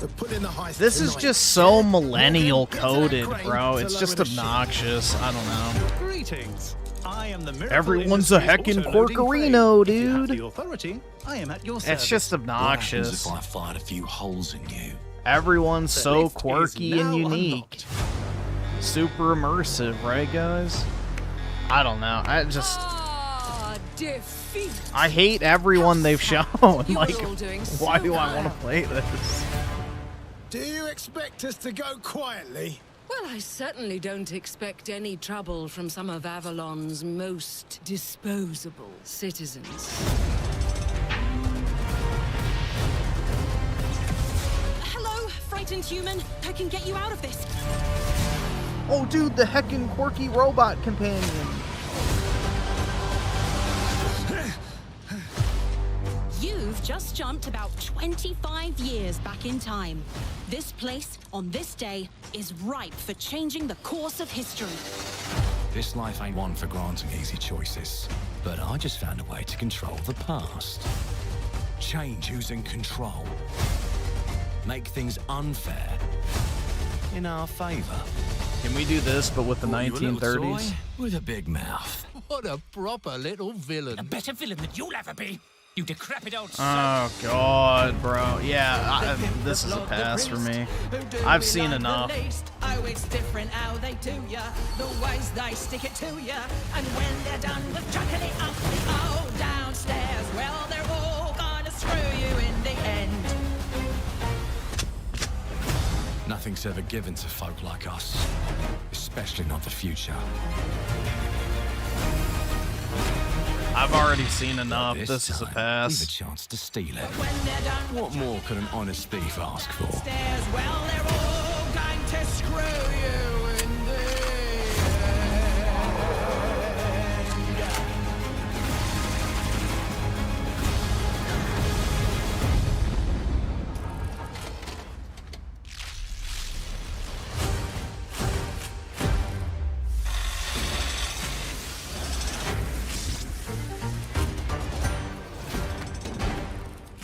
We're putting the heist This is tonight. just so millennial coded, bro. It's just obnoxious. I don't know. Greetings. I am the miracle Everyone's a industry's heckin' auto-loading Corcorino, crane. If you have dude. the authority, I am at your It's service. just obnoxious. What happens if I find a few holes in you? Everyone's The so lift is quirky and now unique. Super immersive, right, guys? I don't know. I just... Defeat. I hate everyone they've shown. You Like, were all doing why so do I well. want to play this? Do you expect us to go quietly? Well, I certainly don't expect any trouble from some of Avalon's most disposable citizens. Hello, frightened human. I can get you out of this. Oh, dude, the heckin' quirky robot companion. You've just jumped about 25 years back in time. This place, on this day, is ripe for changing the course of history. This life ain't one for granting easy choices, but I just found a way to control the past. Change who's in control. Make things unfair in our favor. Can we do this, but with the Oh, you a little 1930s? toy with a big mouth. What a proper little villain. A better villain than you'll ever be. You decrepit old Oh, God, bro. Yeah, this is a pass for me. I've seen enough. Oh, it's different how they do ya, the ways they stick it to ya. And when they're done with chucking it up the old downstairs, well, they're all gonna screw you in the end. Nothing's ever given to folk like us, especially not the future. I've already seen enough. This is a We've a pass. chance to steal it. What more could an honest thief ask for? Stairs, well, they're all going to screw you in the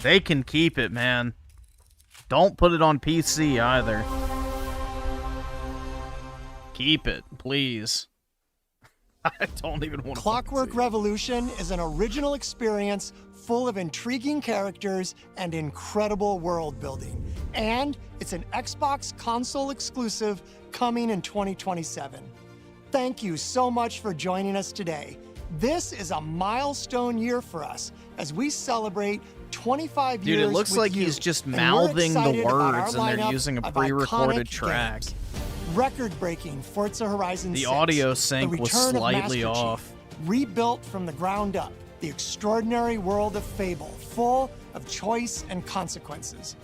They can keep it, man. Don't put it on PC either. Keep it, please. I don't even want to. Clockwork Revolution is an original experience full of intriguing characters and incredible world building. And it's an Xbox console exclusive coming in 2027. Thank you so much for joining us today. This is a milestone year for us as we celebrate 25 Dude, years it looks with like you. he's just And we're mouthing the excited about our words and they're lineup using a of pre-recorded iconic track. games. Record-breaking Forza Horizon The 6, audio the sync was return of slightly Master Chief, off. rebuilt from the ground up, the extraordinary world of Fable, full of choice and consequences.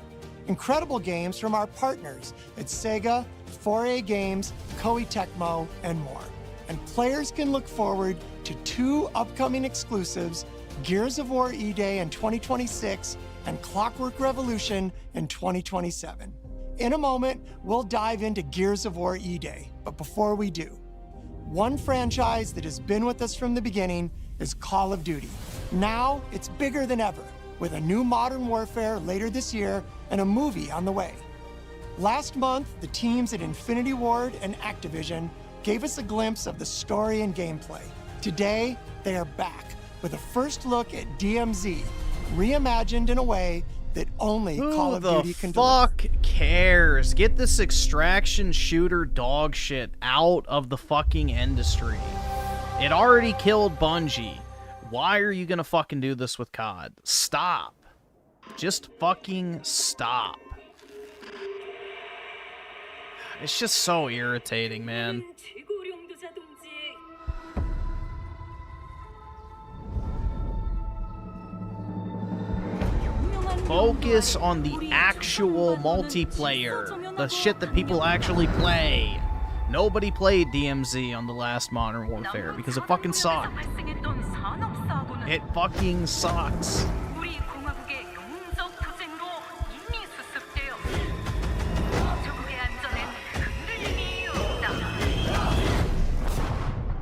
Incredible games from our partners at Sega, 4A Games, Koei Tecmo, and more. And players can look forward to 2 upcoming exclusives, Gears of War E-Day in 2026 and Clockwork Revolution in 2027. In a moment, we'll dive into Gears of War E-Day, but before we do, one franchise that has been with us from the beginning is Call of Duty. Now, it's bigger than ever, with a new Modern Warfare later this year and a movie on the way. Last month, the teams at Infinity Ward and Activision gave us a glimpse of the story and gameplay. Today, they are back with a first look at DMZ, reimagined in a way that only Call of Duty can deliver. Who the fuck cares? Get this extraction shooter dog shit out of the fucking industry. It already killed Bungie. Why are you gonna fucking do this with COD? Stop. Just fucking stop. It's just so irritating, man. Focus on the actual multiplayer. The shit that people actually play. Nobody played DMZ on the last Modern Warfare because it fucking sucked. It fucking sucks.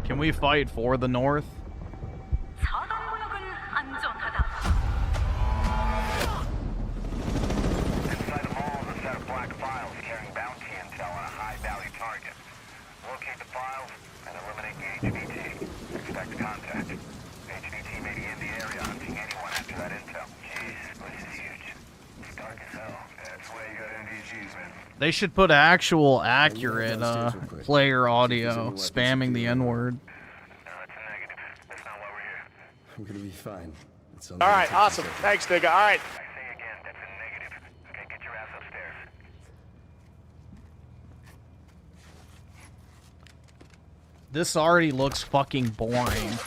Can we fight for the North? Inside the mall is a set of black files carrying bounty intel on a high-value target. Locate the files and eliminate the HVT. Expect contact. HVT may be in the area hunting anyone after that intel. Jeez, this is huge. It's dark as hell. That's why you got NVGs, man. They should put actual accurate player audio spamming the N-word. I'm gonna be fine. All right, awesome. Thanks, nigga. All right. This already looks fucking boring.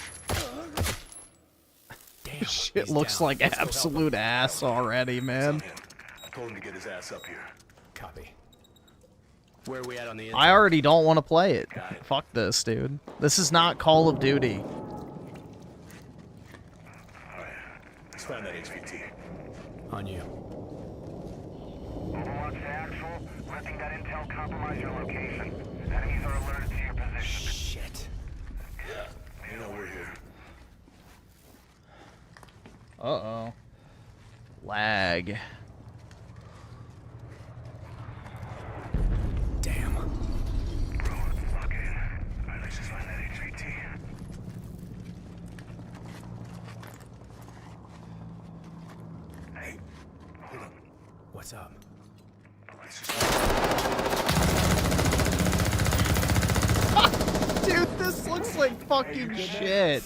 This shit looks like absolute ass already, man. I told him to get his ass up here. Copy. Where are we at on the I already don't want to play it. Fuck this, dude. This is not Call of Duty. Let's find that HVT. On you. Overwatch to actual. Letting that intel compromise your location. Enemies are alerted to your position. Shit. Yeah, you know we're here. Uh-oh. Lag. Damn. Okay. Alright, let's just find that HVT. Hey, hold on. What's up? Dude, this looks like fucking shit.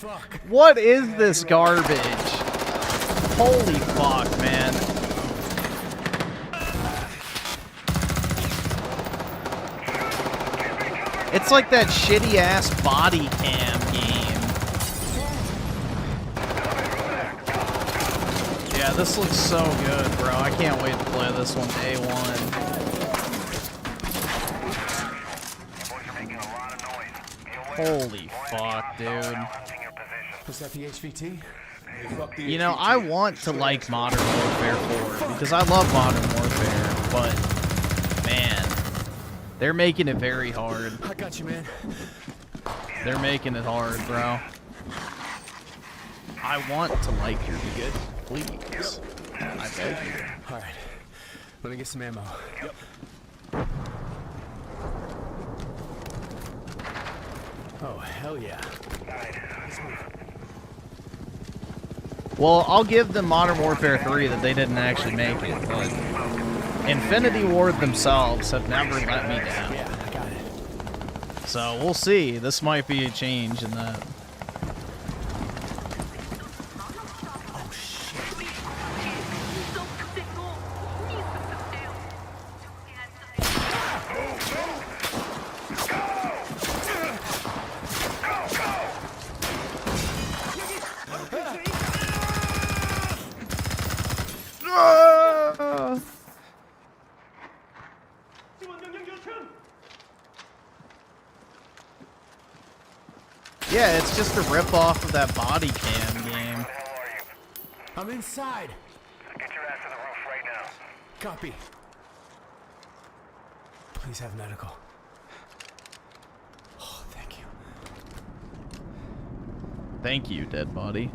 What is this garbage? Holy fuck, man. It's like that shitty ass body cam game. Yeah, this looks so good, bro. I can't wait to play this one day one. Holy fuck, dude. Was that the HVT? You know, I want to like Modern Warfare 4 because I love Modern Warfare, but man, they're making it very hard. I got you, man. They're making it hard, bro. I want to like you, good, please. I beg you. All right, let me get some ammo. Yep. Oh, hell yeah. Well, I'll give them Modern Warfare 3 that they didn't actually make it, but Infinity Ward themselves have never let me down. Yeah, I got it. So we'll see. This might be a change in that. Oh, shit. Yeah, it's just a rip-off of that body cam game. I'm inside. Get your ass to the roof right now. Copy. Please have medical. Oh, thank you. Thank you, dead body.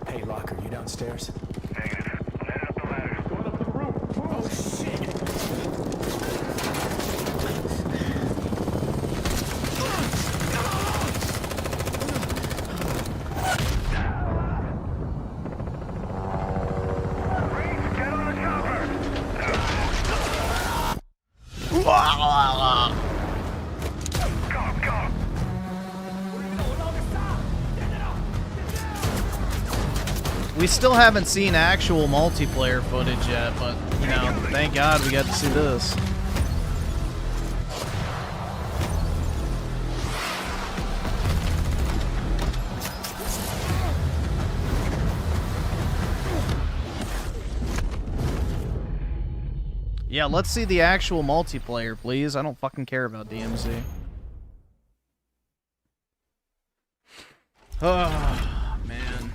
Hey, Locker, you downstairs? Negative. Headed up the ladder. Going up to the roof. Oh, shit. We still haven't seen actual multiplayer footage yet, but, you know, thank God we got to see this. Yeah, let's see the actual multiplayer, please. I don't fucking care about DMZ. Oh, man.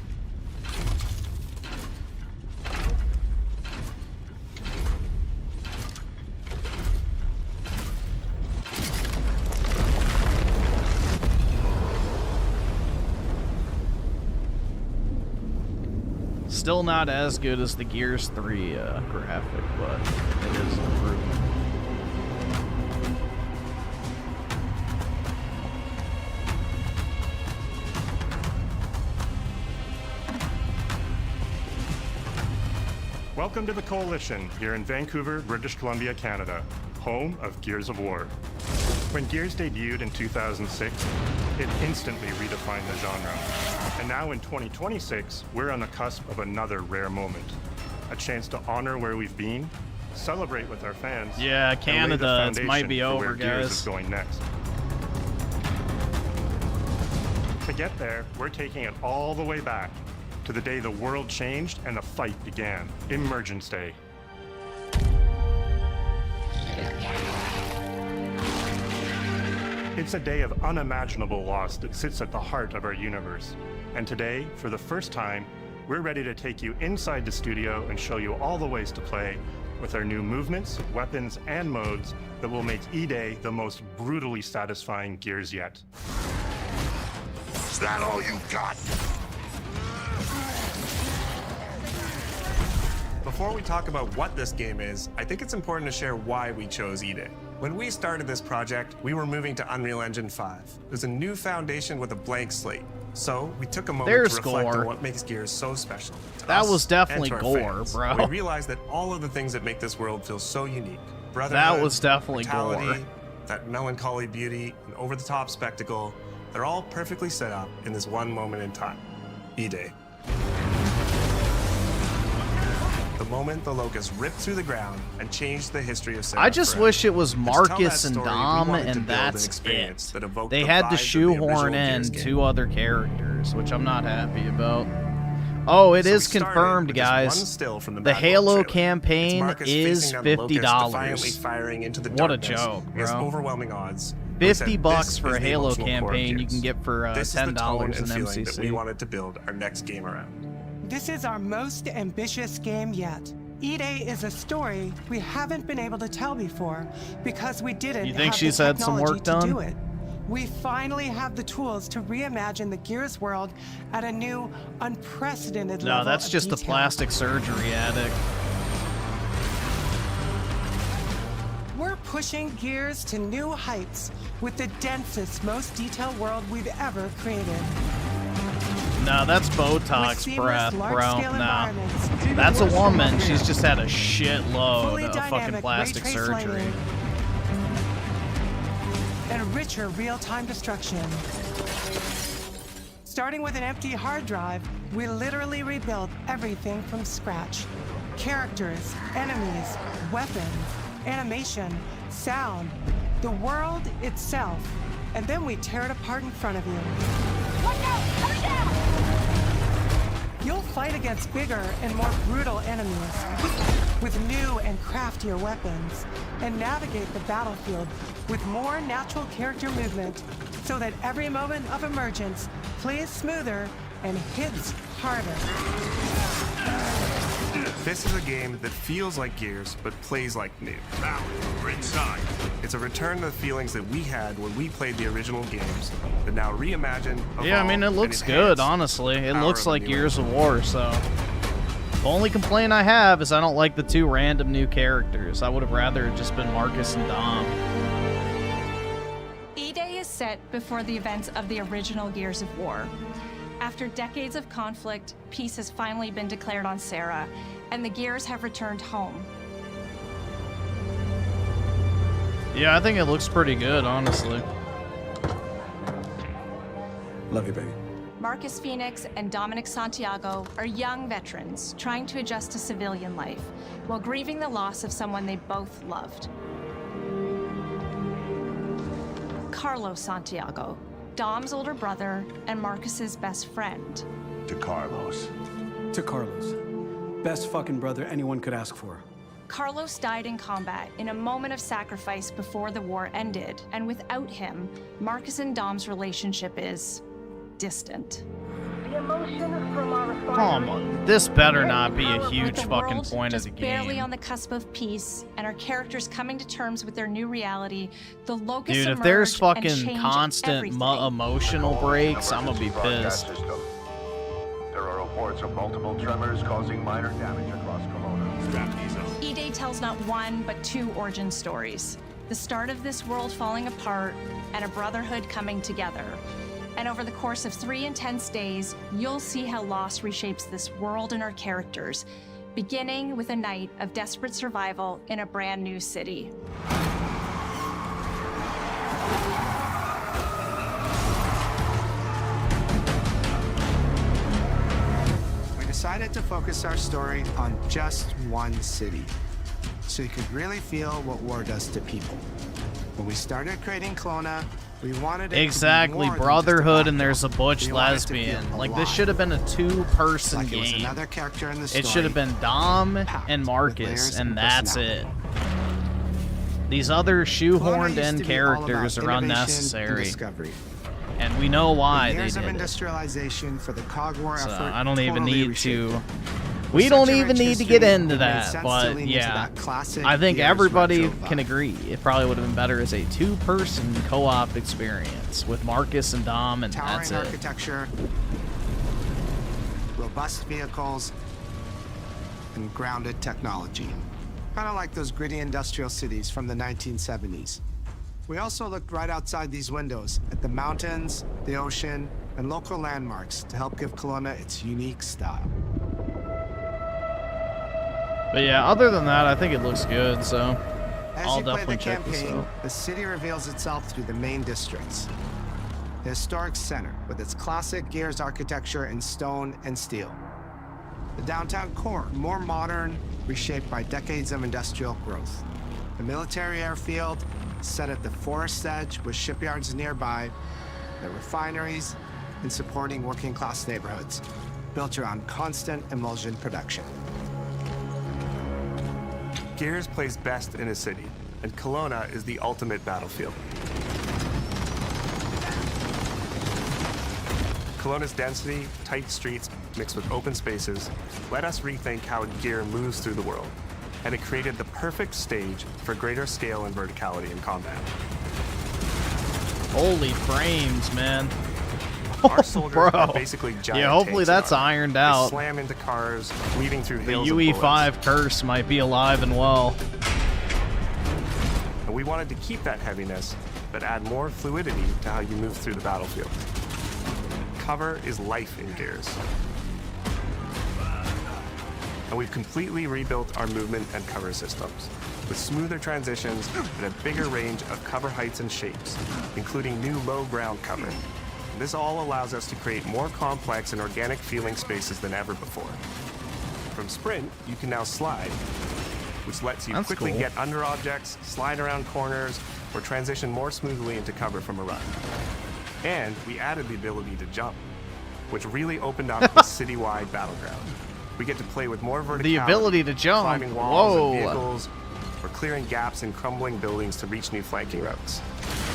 Still not as good as the Gears 3 graphic, but it is an improvement. Welcome to the Coalition, here in Vancouver, British Columbia, Canada, home of Gears of War. When Gears debuted in 2006, it instantly redefined the genre. And now in 2026, we're on the cusp of another rare moment. A chance to honor where we've been, celebrate with our fans. Yeah, Canada, it might be over, where Gears guys. is going next. To get there, we're taking it all the way back to the day the world changed and the fight began, Emergence Day. It's a day of unimaginable loss that sits at the heart of our universe. And today, for the first time, we're ready to take you inside the studio and show you all the ways to play with our new movements, weapons, and modes that will make E-Day the most brutally satisfying Gears yet. Is that all you got? Before we talk about what this game is, I think it's important to share why we chose E-Day. When we started this project, we were moving to Unreal Engine 5. It was a new foundation with a blank slate. So we took a moment There's to reflect gore. on what makes Gears so special. to That us was definitely and to our gore, fans. bro. We realized that all of the things that make this world feel so unique. That Brotherhood, was definitely brutality, gore. that melancholy beauty, and over-the-top spectacle, they're all perfectly set up in this one moment in time. E-Day. The moment the Locust ripped through the ground and changed the history of Sarah I just forever. wish it was And to tell that Marcus and story, we Dom, wanted to and build an that's experience it. that evoked They the had to vibes of the shoehorn original in Gears game. 2 other characters, which I'm not happy about. Oh, it So we is started confirmed, with this one guys. still from the The Bad Wolf Halo trailer. campaign It's Marcus is facing down the Locust, defiantly $50. firing into the What a darkness joke, against bro. overwhelming odds. $50 This for is a the Halo emotional core of campaign you Gears. can get for This is the tone $10 and in feeling that we MCC. wanted to build our next game around. This is our most ambitious game yet. E-Day is a story we haven't been able to tell before because we didn't You think have she's the had some technology work to done? do it. We finally have the tools to reimagine the Gears world at a new, unprecedented level. No, that's of just a detail. plastic surgery addict. We're pushing Gears to new heights with the densest, most detailed world we've ever created. No, that's With Botox seamless, breath, bro. large-scale Nah. environments, That's a woman. fully She's just had a shitload of dynamic fucking plastic ray-traced surgery. lighting, and richer real-time destruction. Starting with an empty hard drive, we literally rebuilt everything from scratch. Characters, enemies, weapons, animation, sound, the world itself. And then we tear it apart in front of you. Look out! Coming down! You'll fight against bigger and more brutal enemies with new and craftier weapons and navigate the battlefield with more natural character movement so that every moment of emergence plays smoother and hits harder. This is a game that feels like Gears, but plays like new. Now, we're inside. It's a return to the feelings that we had when we played the original games, but now reimagined, Yeah, I mean, it evolved, looks and good, enhanced. honestly. It Power looks of the like new Gears of War, so... The only complaint I have is I don't like the 2 random new characters. I would have rather it just been Marcus and Dom. E-Day is set before the events of the original Gears of War. After decades of conflict, peace has finally been declared on Sarah, and the Gears have returned home. Yeah, I think it looks pretty good, honestly. Love you, baby. Marcus Phoenix and Dominic Santiago are young veterans trying to adjust to civilian life while grieving the loss of someone they both loved. Carlos Santiago, Dom's older brother and Marcus's best friend. To Carlos. To Carlos. Best fucking brother anyone could ask for. Carlos died in combat in a moment of sacrifice before the war ended, and without him, Marcus and Dom's relationship is distant. Come on, this better not be a huge fucking point of the Barely game. on the cusp of peace, and our characters coming to terms with their new reality, the locusts Dude, if there's emerge and fucking change constant everything. emotional breaks, I'm gonna be pissed. There are reports of multiple tremors causing minor damage across Kelowna. E-Day tells not one, but two origin stories. The start of this world falling apart, and a brotherhood coming together. And over the course of 3 intense days, you'll see how loss reshapes this world and our characters, beginning with a night of desperate survival in a brand new city. We decided to focus our story on just one city, so you could really feel what war does to people. When we started creating Kelowna, we wanted it Exactly, to be more brotherhood, than and there's a butch lesbian. Like, this should have been a 2-person like it was game. another character in the It story, should have been Dom and layers Marcus, and and that's it. These other shoehorned Kelowna used in to be all about characters are innovation and unnecessary. discovery. And we know why The they years of did it. industrialization for the cog war So effort I don't even totally need reshaped to. it. We With don't such a even rich need to history, get into it made that, sense to but lean into yeah, that classic I think Gears everybody retro can vibe. agree it probably would have been better as a 2-person co-op experience with Marcus and Dom, and Towering that's it. architecture, robust vehicles, and grounded technology. Kind of like those gritty industrial cities from the 1970s. We also looked right outside these windows at the mountains, the ocean, and local landmarks to help give Kelowna its unique style. But yeah, other than that, I think it looks good, so As I'll you play definitely the check this campaign, out. the city reveals itself through the main districts. The historic center, with its classic Gears architecture in stone and steel. The downtown core, more modern, reshaped by decades of industrial growth. The military airfield, set at the forest edge with shipyards nearby. The refineries, and supporting working-class neighborhoods, built around constant emulsion production. Gears plays best in a city, and Kelowna is the ultimate battlefield. Kelowna's density, tight streets, mixed with open spaces, let us rethink how Gear moves through the world, and it created the perfect stage for greater scale and verticality in combat. Holy frames, man. Our soldiers Bro. are basically giant Yeah, hopefully tanks in that's armor. ironed They out. slam into cars, weaving through The hills of UE5 curse might be alive and well. and we wanted to keep that heaviness, but add more fluidity to how you move through the battlefield. Cover is life in Gears. And we've completely rebuilt our movement and cover systems, with smoother transitions and a bigger range of cover heights and shapes, including new low ground cover. This all allows us to create more complex and organic feeling spaces than ever before. From Sprint, you can now slide, which lets you That's quickly cool. get under objects, slide around corners, or transition more smoothly into cover from a run. And we added the ability to jump, which really opened up the citywide battleground. We get to play with more verticality, The ability to jump. climbing walls Whoa. and vehicles, or clearing gaps in crumbling buildings to reach new flanking routes.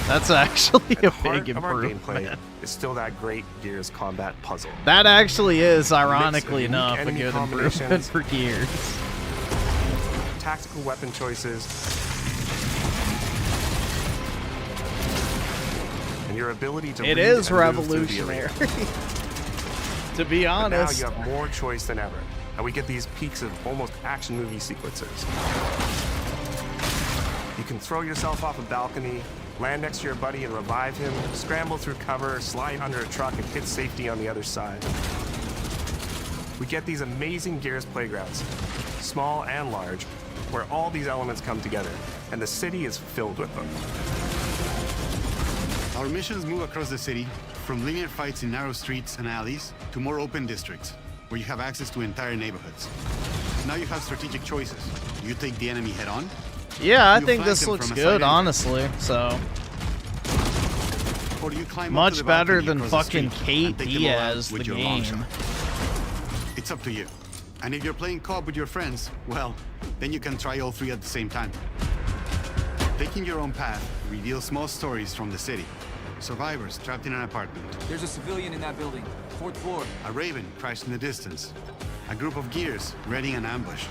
That's actually At the a heart big of our gameplay improvement. is still that great Gears combat puzzle. That actually is, Mix of ironically unique enough, a enemy good improvement combinations, for Gears. tactical weapon choices, and your ability to It read is and move through the arena. revolutionary. To be But honest. now you have more choice than ever, and we get these peaks of almost action movie sequences. You can throw yourself off a balcony, land next to your buddy and revive him, scramble through cover, slide under a truck, and hit safety on the other side. We get these amazing Gears playgrounds, small and large, where all these elements come together, and the city is filled with them. Our missions move across the city, from linear fights in narrow streets and alleys to more open districts, where you have access to entire neighborhoods. Now you have strategic choices. Do you take the enemy head on? Yeah, I Do you think flank this them looks from a good, side honestly. So Or do you climb up to much the better balcony than across the fucking street Kate and take them all out Diaz, the with your long game. shot? It's up to you. And if you're playing co-op with your friends, well, then you can try all 3 at the same time. Taking your own path reveals small stories from the city. Survivors trapped in an apartment. There's a civilian in that building. 4th floor. A raven crashed in the distance. A group of gears readying an ambush.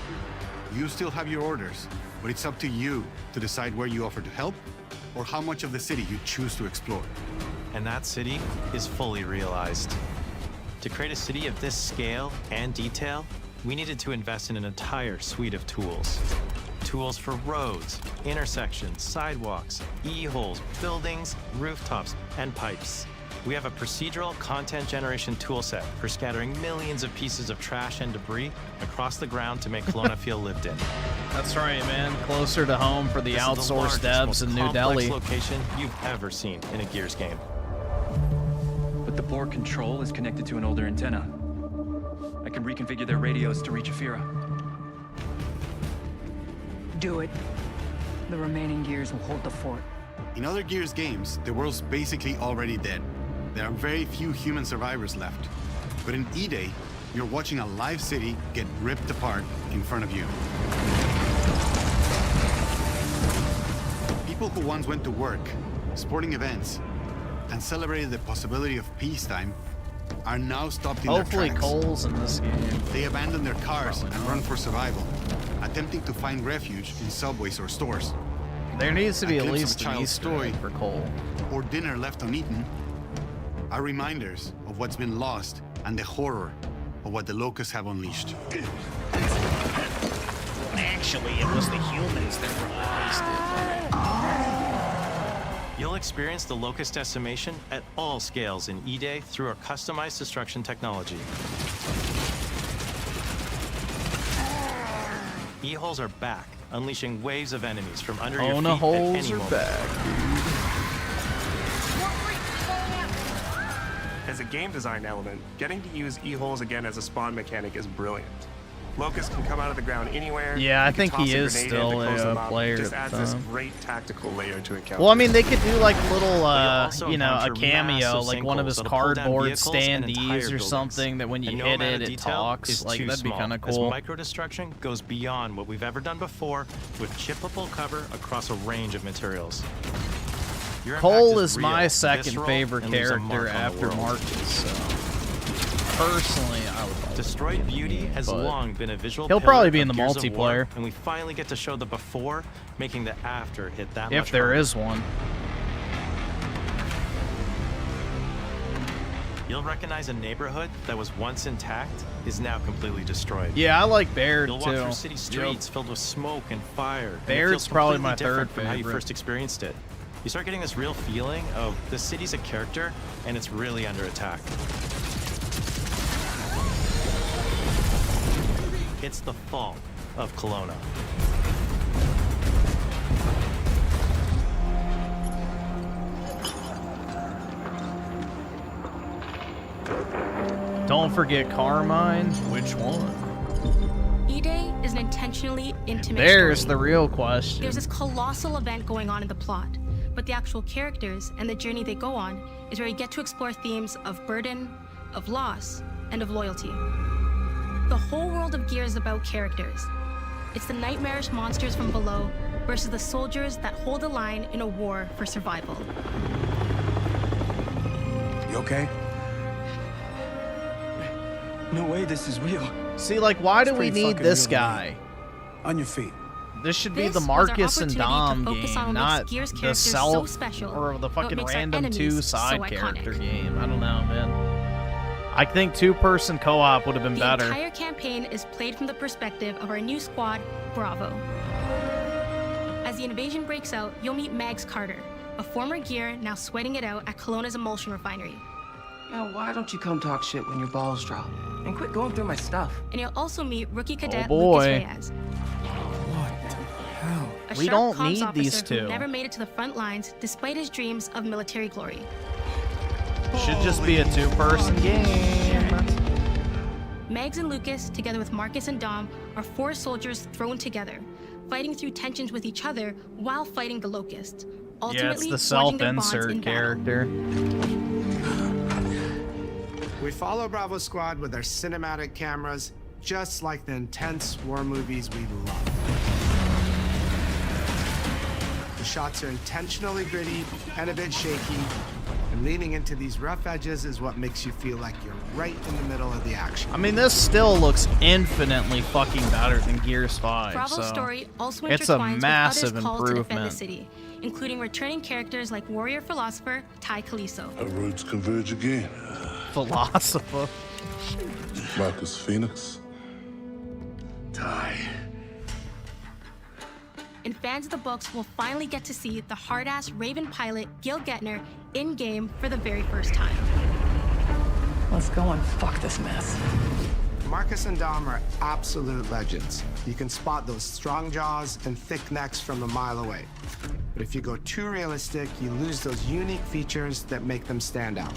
You still have your orders, but it's up to you to decide where you offer to help or how much of the city you choose to explore. And that city is fully realized. To create a city of this scale and detail, we needed to invest in an entire suite of tools. Tools for roads, intersections, sidewalks, e-holes, buildings, rooftops, and pipes. We have a procedural content generation toolset for scattering millions of pieces of trash and debris across the ground to make Kelowna feel lived in. That's right, man. Closer to home for the outsourced devs in New Delhi. Location you've ever seen in a Gears game. But the board control is connected to an older antenna. I can reconfigure their radios to reach Afira. Do it. The remaining Gears will hold the fort. In other Gears games, the world's basically already dead. There are very few human survivors left. But in E-Day, you're watching a live city get ripped apart in front of you. People who once went to work, sporting events, and celebrated the possibility of peacetime are now stopped in Hopefully their tracks. Cole's in this game. They abandon their cars and run for survival, attempting to find refuge in subways or stores. There needs to be A at glimpse least of a an child's Easter story egg for Cole. or dinner left uneaten are reminders of what's been lost and the horror of what the locusts have unleashed. Actually, it was the humans that were wasted. You'll experience the locust decimation at all scales in E-Day through our customized destruction technology. E-holes are back, unleashing waves of enemies from under your feet at holes any are moment. back, As a game design element, getting to use e-holes again as a spawn mechanic is brilliant. Locusts can come out of the ground anywhere. Yeah, I You can think toss he a is grenade in still to close them a up. player. It just adds this so. great tactical layer to encounter. Well, I mean, they could do like little, also you know, a encounter cameo, massive like one of sinkholes his that'll pull down cardboard vehicles and entire standees or buildings. something that when you And no hit amount it, of it detail talks. is Like, too that'd be small, kind of as cool. micro-destruction goes beyond what we've ever done before with chippable cover across a range of materials. Your impact Cole is real, my second visceral, favorite and leaves a character mark on the after world. Marcus, so personally, I would like Destroyed Beauty has but long been a visual he'll pillar probably be in of the Gears of War, multiplayer. and we finally get to show the before, making the after hit that much if there harder. is one. You'll recognize a neighborhood that was once intact is now completely destroyed. Yeah, I like Baird You'll too. walk through city streets filled with smoke and fire. and it Baird's feels probably completely my different third from how you favorite. first experienced it. You start getting this real feeling of the city's a character and it's really under attack. It's the fall of Kelowna. Don't forget Carmine. Which one? E-Day is an intentionally intimate There's story. the real question. There's this colossal event going on in the plot, but the actual characters and the journey they go on is where you get to explore themes of burden, of loss, and of loyalty. The whole world of Gears is about characters. It's the nightmarish monsters from below versus the soldiers that hold the line in a war for survival. You okay? No way this is real. See, like, why do we pretty need fucking this real to me. guy? On your feet. This should be This the was our Marcus and opportunity Dom to focus on game, what makes not Gears the characters self so special, or the what fucking makes our random enemies two so side iconic. character game. I don't know, man. I think two-person co-op would have been The better. entire campaign is played from the perspective of our new squad, Bravo. As the invasion breaks out, you'll meet Mags Carter, a former Gear now sweating it out at Kelowna's emulsion refinery. Now, why don't you come talk shit when your balls drop? And quit going through my stuff. And you'll also meet rookie cadet boy. Lucas Reyes. Hell. A We sharp don't comms need officer these two. who never made it to the front lines despite his dreams of military glory. Should just be a two-person game. Mags and Lucas, together with Marcus and Dom, are four soldiers thrown together, fighting through tensions with each other while fighting the Locust. Yeah, it's Ultimately, the forging their bonds self-insert in battle. character. We follow Bravo Squad with our cinematic cameras just like the intense war movies we love. The shots are intentionally gritty and a bit shaky, and leaning into these rough edges is what makes you feel like you're right in the middle of the action. I mean, this still looks infinitely fucking better than Gears 5, Bravo's so story also it's a intertwines massive with others' calls to defend the improvement. city, including returning characters like warrior philosopher Ty Kaliso. Our roads converge again. Philosopher. Marcus Phoenix. Die. And fans of the books will finally get to see the hard-ass Raven pilot Gil Gettner in-game for the very first time. Let's go and fuck this mess. Marcus and Dom are absolute legends. You can spot those strong jaws and thick necks from a mile away. But if you go too realistic, you lose those unique features that make them stand out.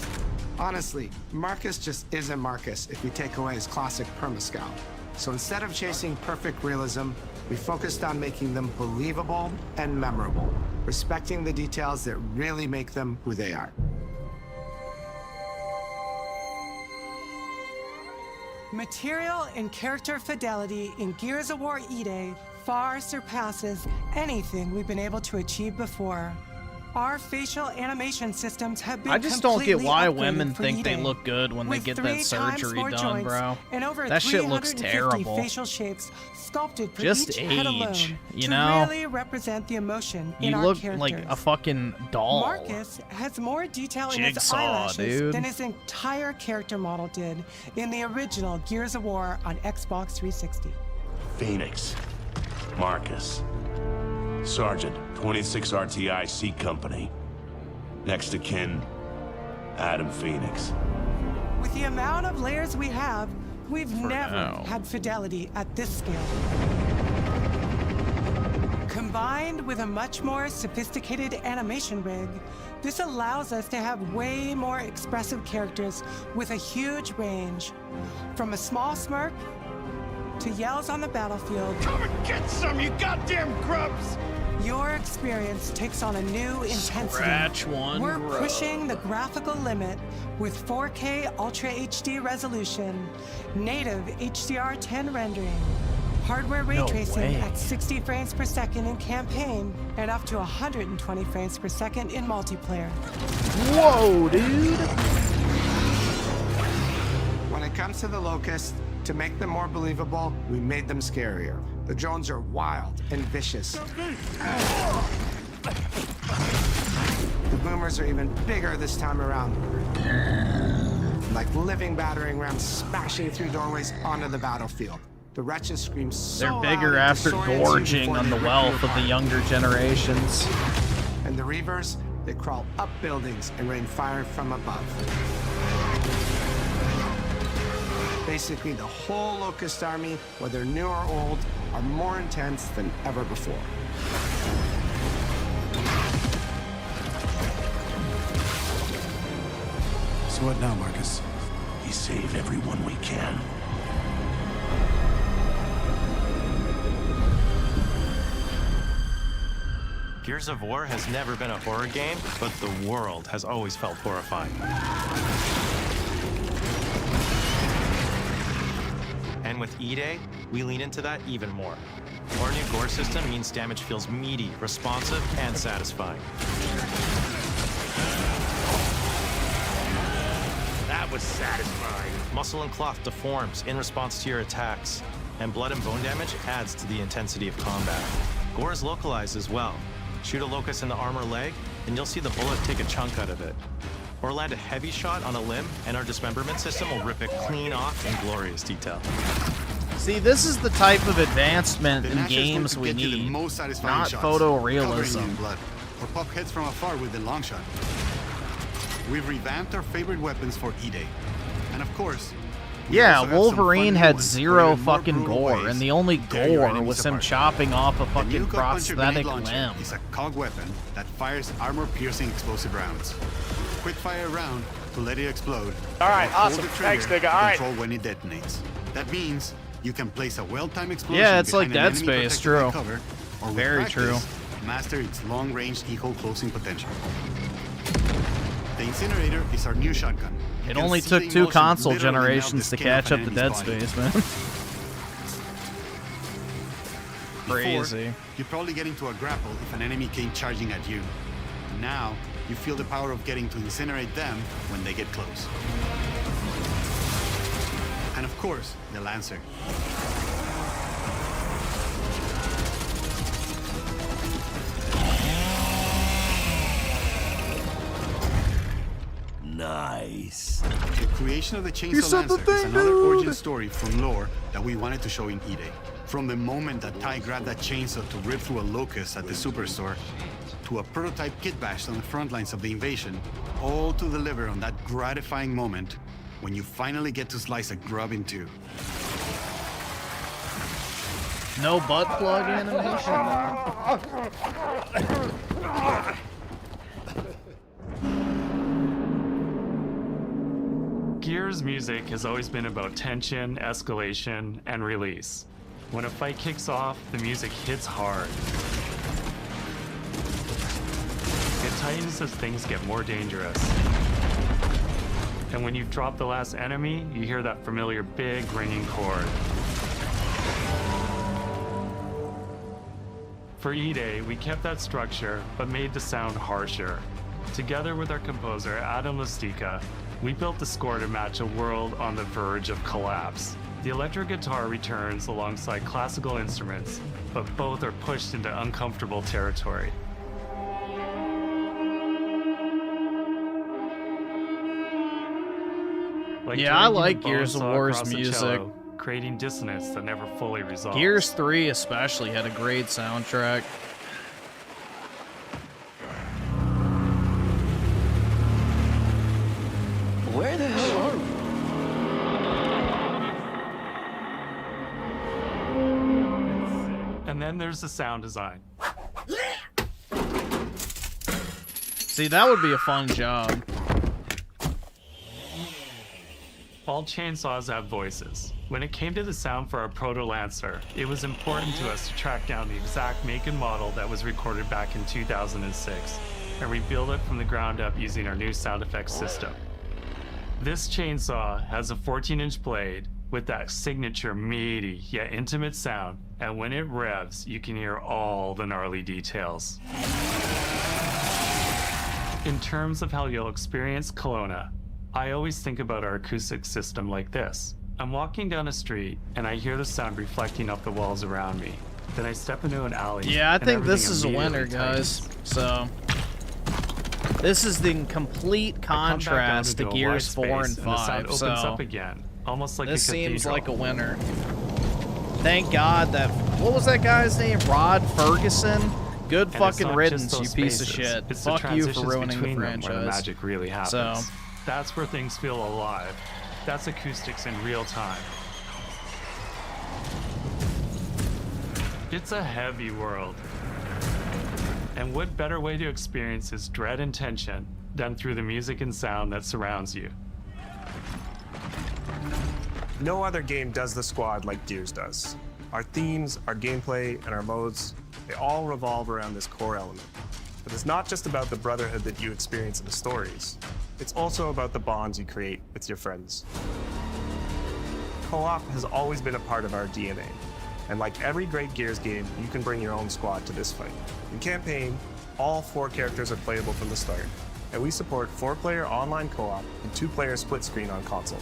Honestly, Marcus just isn't Marcus if you take away his classic permascout. So instead of chasing perfect realism, we focused on making them believable and memorable, respecting the details that really make them who they are. Material and character fidelity in Gears of War E-Day far surpasses anything we've been able to achieve before. Our facial animation systems have been I just don't get why upgraded women for think they E-Day. look good when they With get 3 that times surgery more done, joints bro. And over That shit looks 350 terrible. facial shapes sculpted for Just each head alone age, you to know? really represent the emotion in You our look characters. like a fucking doll. Marcus has more detail in his Jigsaw, eyelashes dude. than his entire character model did in the original Gears of War on Xbox 360. Phoenix. Marcus. Sergeant, 26 RTI C Company. Next to kin, Adam Phoenix. With the amount of layers we have, we've never now. had fidelity at this scale. Combined with a much more sophisticated animation rig, this allows us to have way more expressive characters with a huge range. From a small smirk to yells on the battlefield. Come and get some, you goddamn grubs! Your experience takes on a new intensity. Scratch one We're grub. pushing the graphical limit with 4K Ultra HD resolution, native HDR10 rendering, hardware ray No tracing way. at 60 frames per second in campaign, and up to 120 frames per second in multiplayer. Whoa, dude! When it comes to the Locust, to make them more believable, we made them scarier. The drones are wild and vicious. The boomers are even bigger this time around. Like living battering rams smashing through doorways onto the battlefield. The wretches scream so They're loud bigger it after disorients you gorging before on they the rip you wealth of the apart. younger generations. And the Reavers, they crawl up buildings and rain fire from above. Basically, the whole Locust army, whether new or old, are more intense than ever before. So what now, Marcus? We save everyone we can. Gears of War has never been a horror game, but the world has always felt horrifying. And with E-Day, we lean into that even more. Our new gore system means damage feels meaty, responsive, and satisfying. That was satisfying. Muscle and cloth deforms in response to your attacks, and blood and bone damage adds to the intensity of combat. Gore is localized as well. Shoot a locust in the armor leg, and you'll see the bullet take a chunk out of it. Or land a heavy shot on a limb, and our dismemberment system will rip it clean off in glorious detail. See, this is the type of advancement The in Nashor's going games to we get you the need, most satisfying not shots, covering you in photorealism. blood, or pop heads from afar with the long shot. We've revamped our favorite weapons for E-Day. And of course, we Yeah, also have some Wolverine fun new had ones for zero even more fucking brutal gore, ways and the only to tear your gore enemies was him apart. chopping off a The fucking new gut puncher grenade prosthetic launcher limb. is a cog weapon that fires armor-piercing explosive rounds. Quick fire round to let it explode. All right, or hold awesome. the Thanks, trigger nigga. to All right. control when it detonates. That means you can place a well-timed explosion Yeah, it's like behind an Dead enemy Space, protected by true. cover, or with Very practice, true. master its long-range eco closing potential. The Incinerator is our new shotgun. You It can only see took the 2 emotion console literally melt generations the to skin off catch an up to enemy's Dead body. Space, man. crazy. You probably get into a grapple if an enemy came charging at you. Now, you feel the power of getting to incinerate them when they get close. And of course, the Lancer. Nice. The creation of the Chainsaw Lancer is another origin story from lore that we wanted to show in E-Day. From the moment that Ty grabbed that chainsaw to rip through a locust at the Superstore, to a prototype kit bash on the front lines of the invasion, all to deliver on that gratifying moment when you finally get to slice a grub in two. No butt plug animation. Gears music has always been about tension, escalation, and release. When a fight kicks off, the music hits hard. It tightens as things get more dangerous. And when you've dropped the last enemy, you hear that familiar big ringing chord. For E-Day, we kept that structure, but made the sound harsher. Together with our composer, Adam Lustica, we built the score to match a world on the verge of collapse. The electric guitar returns alongside classical instruments, but both are pushed into uncomfortable territory. Yeah, I like Gears of War's music. Cello, creating dissonance that never fully resolves. Gears 3 especially had a great soundtrack. Where the hell are we? And then there's the sound design. See, that would be a fun job. All chainsaws have voices. When it came to the sound for our Proto Lancer, it was important to us to track down the exact make and model that was recorded back in 2006 and rebuild it from the ground up using our new sound effects system. This chainsaw has a 14-inch blade with that signature meaty yet intimate sound, and when it revs, you can hear all the gnarly details. In terms of how you'll experience Kelowna, I always think about our acoustic system like this. I'm walking down a street and I hear the sound reflecting off the walls around me. Then I step into an alley. Yeah, I think this is a immediately winner, guys. tightens. So this is the complete contrast to Gears 4 and 5. The sound opens So up again, almost like this a cathedral. seems like a winner. Thank God that, what was that guy's name? Rod Ferguson? Good And it's fucking not riddance, just you those piece of spaces, shit. it's the Fuck you for transitions ruining the between them franchise. where the magic really happens. So that's where things feel alive. That's acoustics in real time. It's a heavy world. And what better way to experience its dread and tension than through the music and sound that surrounds you? No other game does the squad like Gears does. Our themes, our gameplay, and our modes, they all revolve around this core element. But it's not just about the brotherhood that you experience in the stories. It's also about the bonds you create with your friends. Co-op has always been a part of our DNA. And like every great Gears game, you can bring your own squad to this fight. In campaign, all 4 characters are playable from the start, and we support 4-player online co-op and 2-player split screen on console.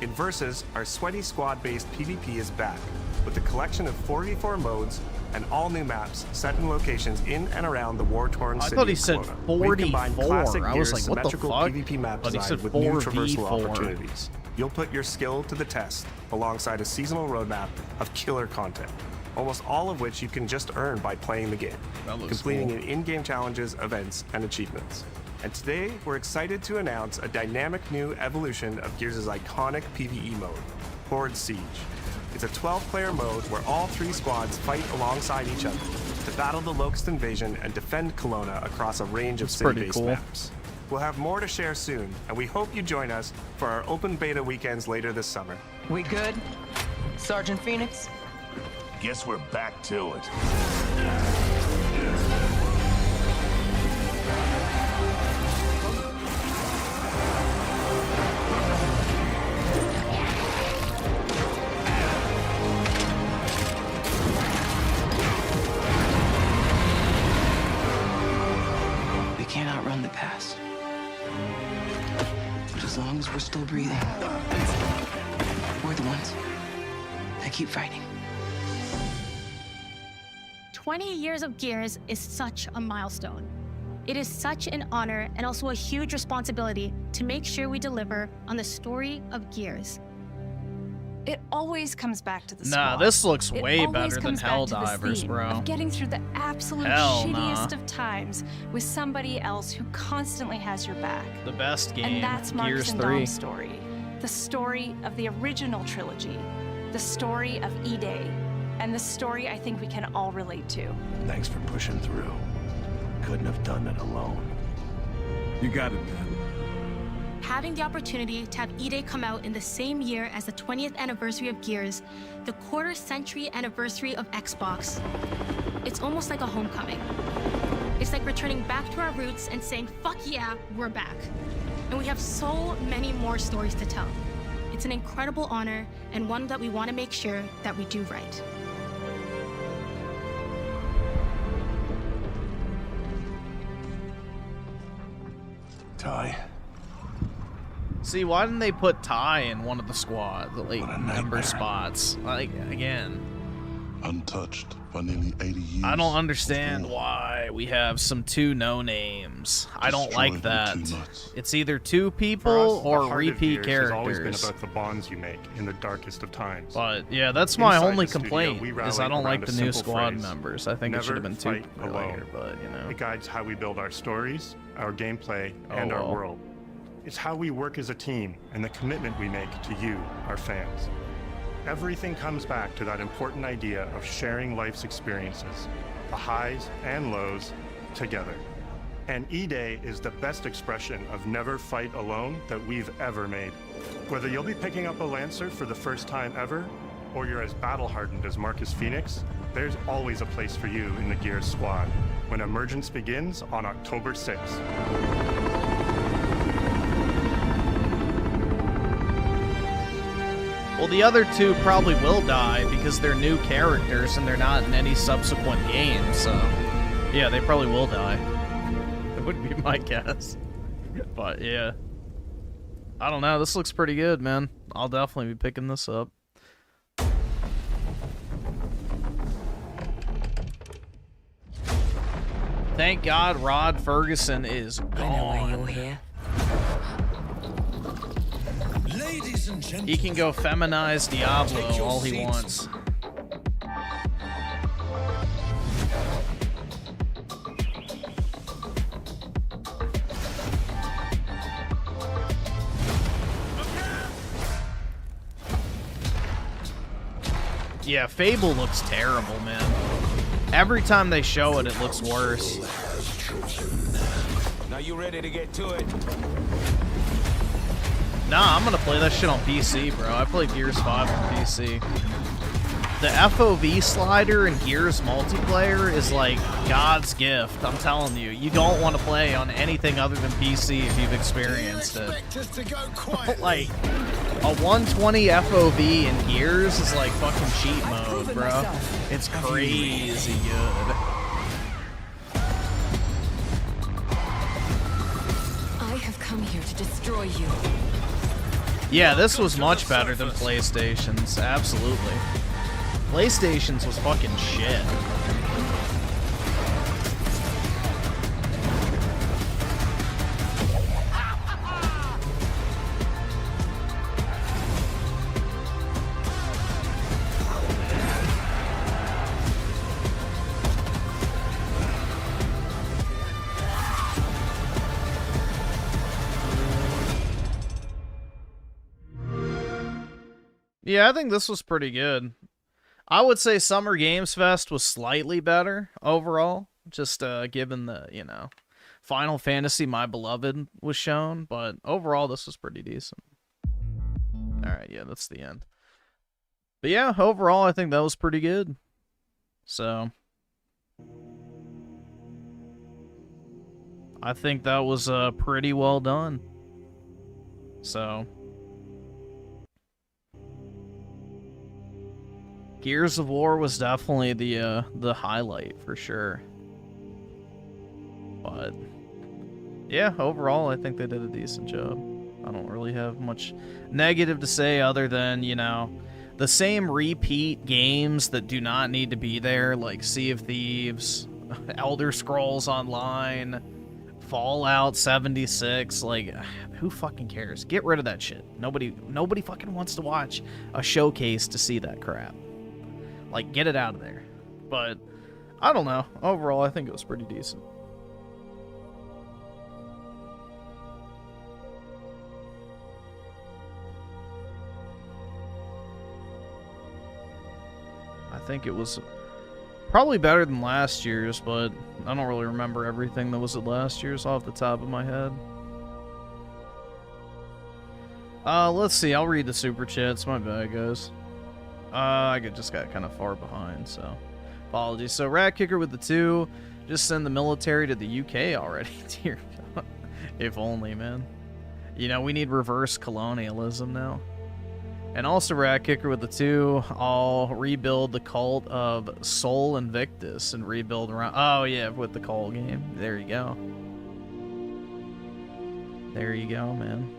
In Versus, our sweaty squad-based PvP is back, with a collection of 44 modes and all new maps set in locations in and around the war-torn city I thought he of said Kelowna. 44. We combine classic I was Gears like, what the symmetrical fuck? PvP map But he design said with new 4v4. traversal opportunities. You'll put your skill to the test alongside a seasonal roadmap of killer content, almost all of which you can just earn by playing the game, completing cool. in-game challenges, events, and achievements. And today, we're excited to announce a dynamic new evolution of Gears' iconic PvE mode, Horde Siege. It's a 12-player mode where all 3 squads fight alongside each other to battle the Locust invasion and defend Kelowna across a range of city-based cool. maps. We'll have more to share soon, and we hope you join us for our open beta weekends later this summer. We good? Sergeant Phoenix? Guess we're back to it. can't outrun the past. But as long as we're still breathing, we're the ones that keep fighting. 20 years of Gears is such a milestone. It is such an honor and also a huge responsibility to make sure we deliver on the story of Gears. It always comes back to the Nah, squad. this looks It way always better than comes back to this Helldivers, theme bro. Of getting through the absolute Hell shittiest nah. of times with somebody else who constantly has your back. The best game, And that's Marcus Gears and 3. Dom's story. The story of the original trilogy. The story of E-Day. And the story I think we can all relate to. Thanks for pushing through. Couldn't have done it alone. You got it, man. Having the opportunity to have E-Day come out in the same year as the 20th anniversary of Gears, the quarter-century anniversary of Xbox, it's almost like a homecoming. It's like returning back to our roots and saying, fuck yeah, we're back. And we have so many more stories to tell. It's an incredible honor and one that we want to make sure that we do right. Ty. See, why didn't they put Ty in one of the squad, the late member spots? Like, again. Untouched for nearly 80 years. I don't understand why we have some two no-names. I don't like that. It's either two people For us, the or heart of repeat Gears has always been characters. about the bonds you make in the darkest of times. But yeah, that's my Inside only the studio, complaint, we is I rally don't like around the a new simple squad phrase. members. I think it Never should have been two fight earlier, alone. but you know. It guides how we build our stories, our gameplay, and our well. world. It's how we work as a team and the commitment we make to you, our fans. Everything comes back to that important idea of sharing life's experiences, the highs and lows, together. And E-Day is the best expression of never fight alone that we've ever made. Whether you'll be picking up a Lancer for the first time ever, or you're as battle-hardened as Marcus Phoenix, there's always a place for you in the Gears squad when Emergence begins on October 6th. Well, the other two probably will die because they're new characters and they're not in any subsequent games, so yeah, they probably will die. That would be my guess. But yeah. I don't know, this looks pretty good, man. I'll definitely be picking this up. Thank God Rod Ferguson is gone. I know why you're here. Ladies and gentlemen, He can go feminize Diablo all he wants. Yeah, Fable looks terrible, man. Every time they show it, it looks worse. Now you ready to get to it? Nah, I'm gonna play that shit on PC, bro. I played Gears 5 on PC. The FOV slider in Gears multiplayer is like God's gift. I'm telling you. You don't want to play on anything other than PC if you've experienced it. Like, a 120 FOV in Gears is like fucking cheat mode, bro. It's crazy good. I have come here to destroy you. Yeah, this was much better than PlayStation's. Absolutely. PlayStation's was fucking shit. Yeah, I think this was pretty good. I would say Summer Games Fest was slightly better overall, just given the, you know, Final Fantasy My Beloved was shown, but overall this was pretty decent. Alright, yeah, that's the end. But yeah, overall I think that was pretty good. So, I think that was pretty well done. So, Gears of War was definitely the highlight for sure. But Yeah, overall, I think they did a decent job. I don't really have much negative to say other than, you know, the same repeat games that do not need to be there, like Sea of Thieves, Elder Scrolls Online, Fallout 76, like, who fucking cares? Get rid of that shit. Nobody fucking wants to watch a showcase to see that crap. Like, get it out of there. But, I don't know. Overall, I think it was pretty decent. I think it was probably better than last year's, but I don't really remember everything that was at last year's off the top of my head. Let's see. I'll read the super chats. My bad, guys. I just got kind of far behind, so apologies. So, Rat Kicker with the 2. Just send the military to the UK already. Dear God. If only, man. You know, we need reverse colonialism now. And also, Rat Kicker with the 2, I'll rebuild the cult of Sol Invictus and rebuild around... Oh, yeah, with the call game. There you go. There you go, man.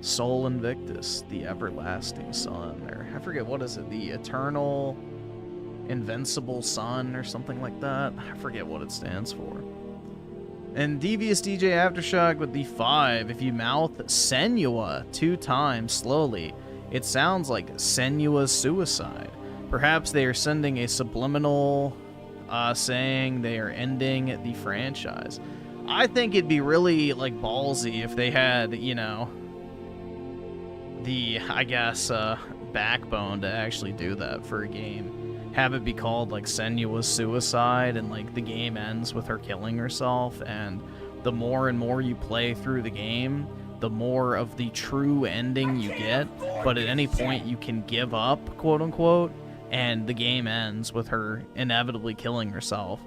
Sol Invictus, the Everlasting Sun. Or, I forget, what is it? The Eternal Invincible Sun or something like that. I forget what it stands for. And Devious DJ Aftershock with the 5. If you mouth Senua 2 times slowly, it sounds like Senua's suicide. Perhaps they are sending a subliminal saying they are ending the franchise. I think it'd be really, like, ballsy if they had, you know, the, I guess, backbone to actually do that for a game. Have it be called, like, Senua's suicide, and, like, the game ends with her killing herself, and the more and more you play through the game, the more of the true ending you get, but at any point you can give up, quote-unquote, and the game ends with her inevitably killing herself.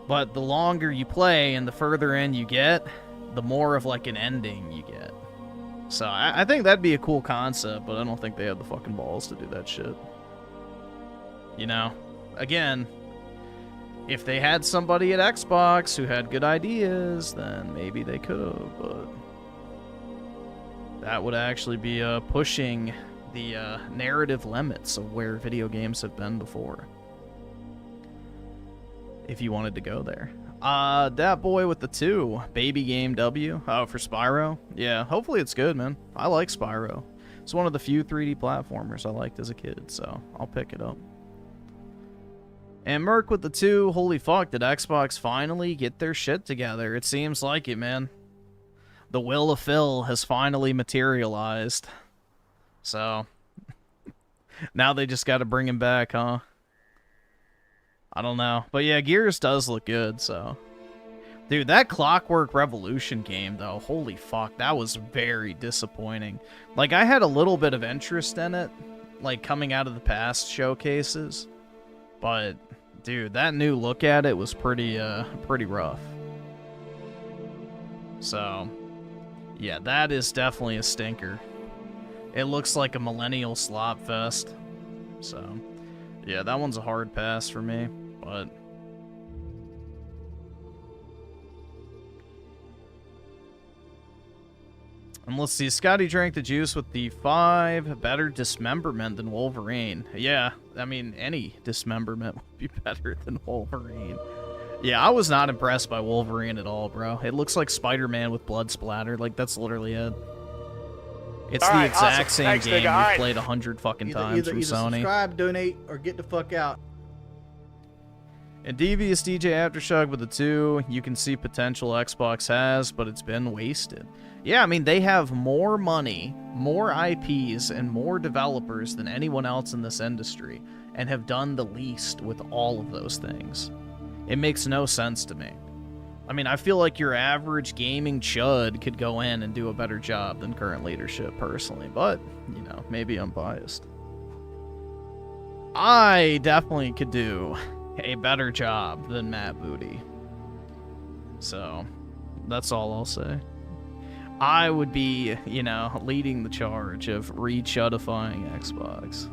But the longer you play and the further in you get, the more of, like, an ending you get. So I think that'd be a cool concept, but I don't think they have the fucking balls to do that shit. You know, again, if they had somebody at Xbox who had good ideas, then maybe they could have, but that would actually be pushing the narrative limits of where video games have been before. If you wanted to go there. That boy with the 2, Baby Game W. Oh, for Spyro? Yeah, hopefully it's good, man. I like Spyro. It's one of the few 3D platformers I liked as a kid, so I'll pick it up. And Merc with the 2, holy fuck, did Xbox finally get their shit together? It seems like it, man. The will of Phil has finally materialized. So, now they just gotta bring him back, huh? I don't know. But yeah, Gears does look good, so. Dude, that Clockwork Revolution game, though, holy fuck, that was very disappointing. Like, I had a little bit of interest in it, like, coming out of the past showcases. But, dude, that new look at it was pretty rough. So, yeah, that is definitely a stinker. It looks like a millennial slop fest. So, yeah, that one's a hard pass for me, but... And let's see, Scotty drank the juice with the 5, better dismemberment than Wolverine. Yeah, I mean, any dismemberment would be better than Wolverine. Yeah, I was not impressed by Wolverine at all, bro. It looks like Spider-Man with blood splatter. Like, that's literally it. It's the exact same game we've played 100 fucking times from Sony. Subscribe, donate, or get the fuck out. And Devious DJ Aftershock with the 2, you can see potential Xbox has, but it's been wasted. Yeah, I mean, they have more money, more IPs, and more developers than anyone else in this industry, and have done the least with all of those things. It makes no sense to me. I mean, I feel like your average gaming chud could go in and do a better job than current leadership, personally, but, you know, maybe I'm biased. I definitely could do a better job than Matt Booty. So, that's all I'll say. I would be, you know, leading the charge of re-chudifying Xbox.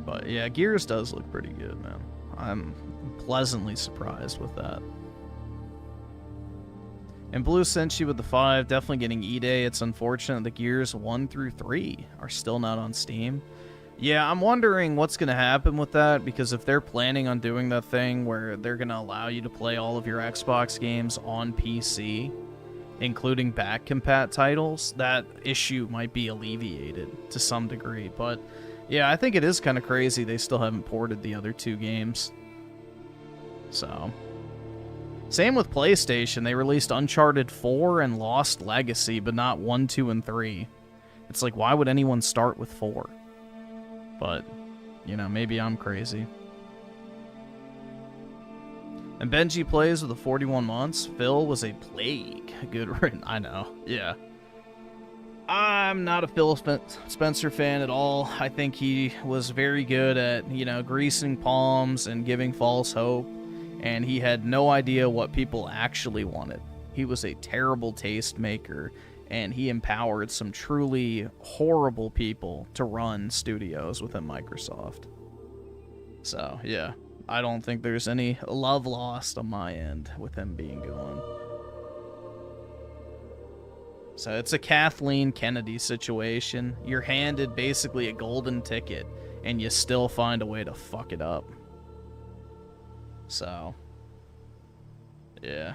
But yeah, Gears does look pretty good, man. I'm pleasantly surprised with that. And Blue Senshi with the 5, definitely getting E-Day. It's unfortunate the Gears 1 through 3 are still not on Steam. Yeah, I'm wondering what's going to happen with that, because if they're planning on doing that thing where they're going to allow you to play all of your Xbox games on PC, including back compat titles, that issue might be alleviated to some degree. But yeah, I think it is kind of crazy they still haven't ported the other 2 games. So, same with PlayStation. They released Uncharted 4 and Lost Legacy, but not 1, 2, and 3. It's like, why would anyone start with 4? But, you know, maybe I'm crazy. And Benji plays with the 41 months. Phil was a plague. Good written. I know. Yeah. I'm not a Phil Spencer fan at all. I think he was very good at, you know, greasing palms and giving false hope. And he had no idea what people actually wanted. He was a terrible taste maker, and he empowered some truly horrible people to run studios within Microsoft. So, yeah, I don't think there's any love lost on my end with him being gone. So it's a Kathleen Kennedy situation. You're handed basically a golden ticket, and you still find a way to fuck it up. So, yeah.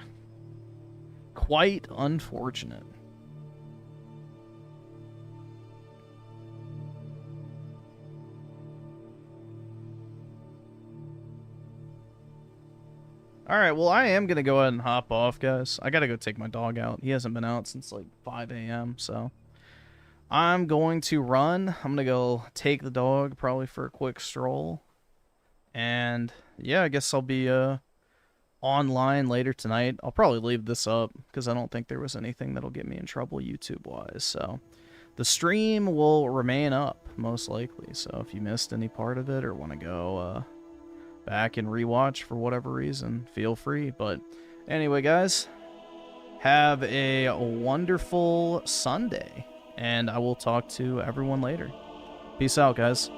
Quite unfortunate. Alright, well, I am going to go ahead and hop off, guys. I got to go take my dog out. He hasn't been out since, like, 5 a.m., so I'm going to run. I'm going to go take the dog probably for a quick stroll. And, yeah, I guess I'll be online later tonight. I'll probably leave this up because I don't think there was anything that'll get me in trouble YouTube-wise. So the stream will remain up, most likely. So if you missed any part of it or want to go back and rewatch for whatever reason, feel free. But anyway, guys, have a wonderful Sunday, and I will talk to everyone later. Peace out, guys.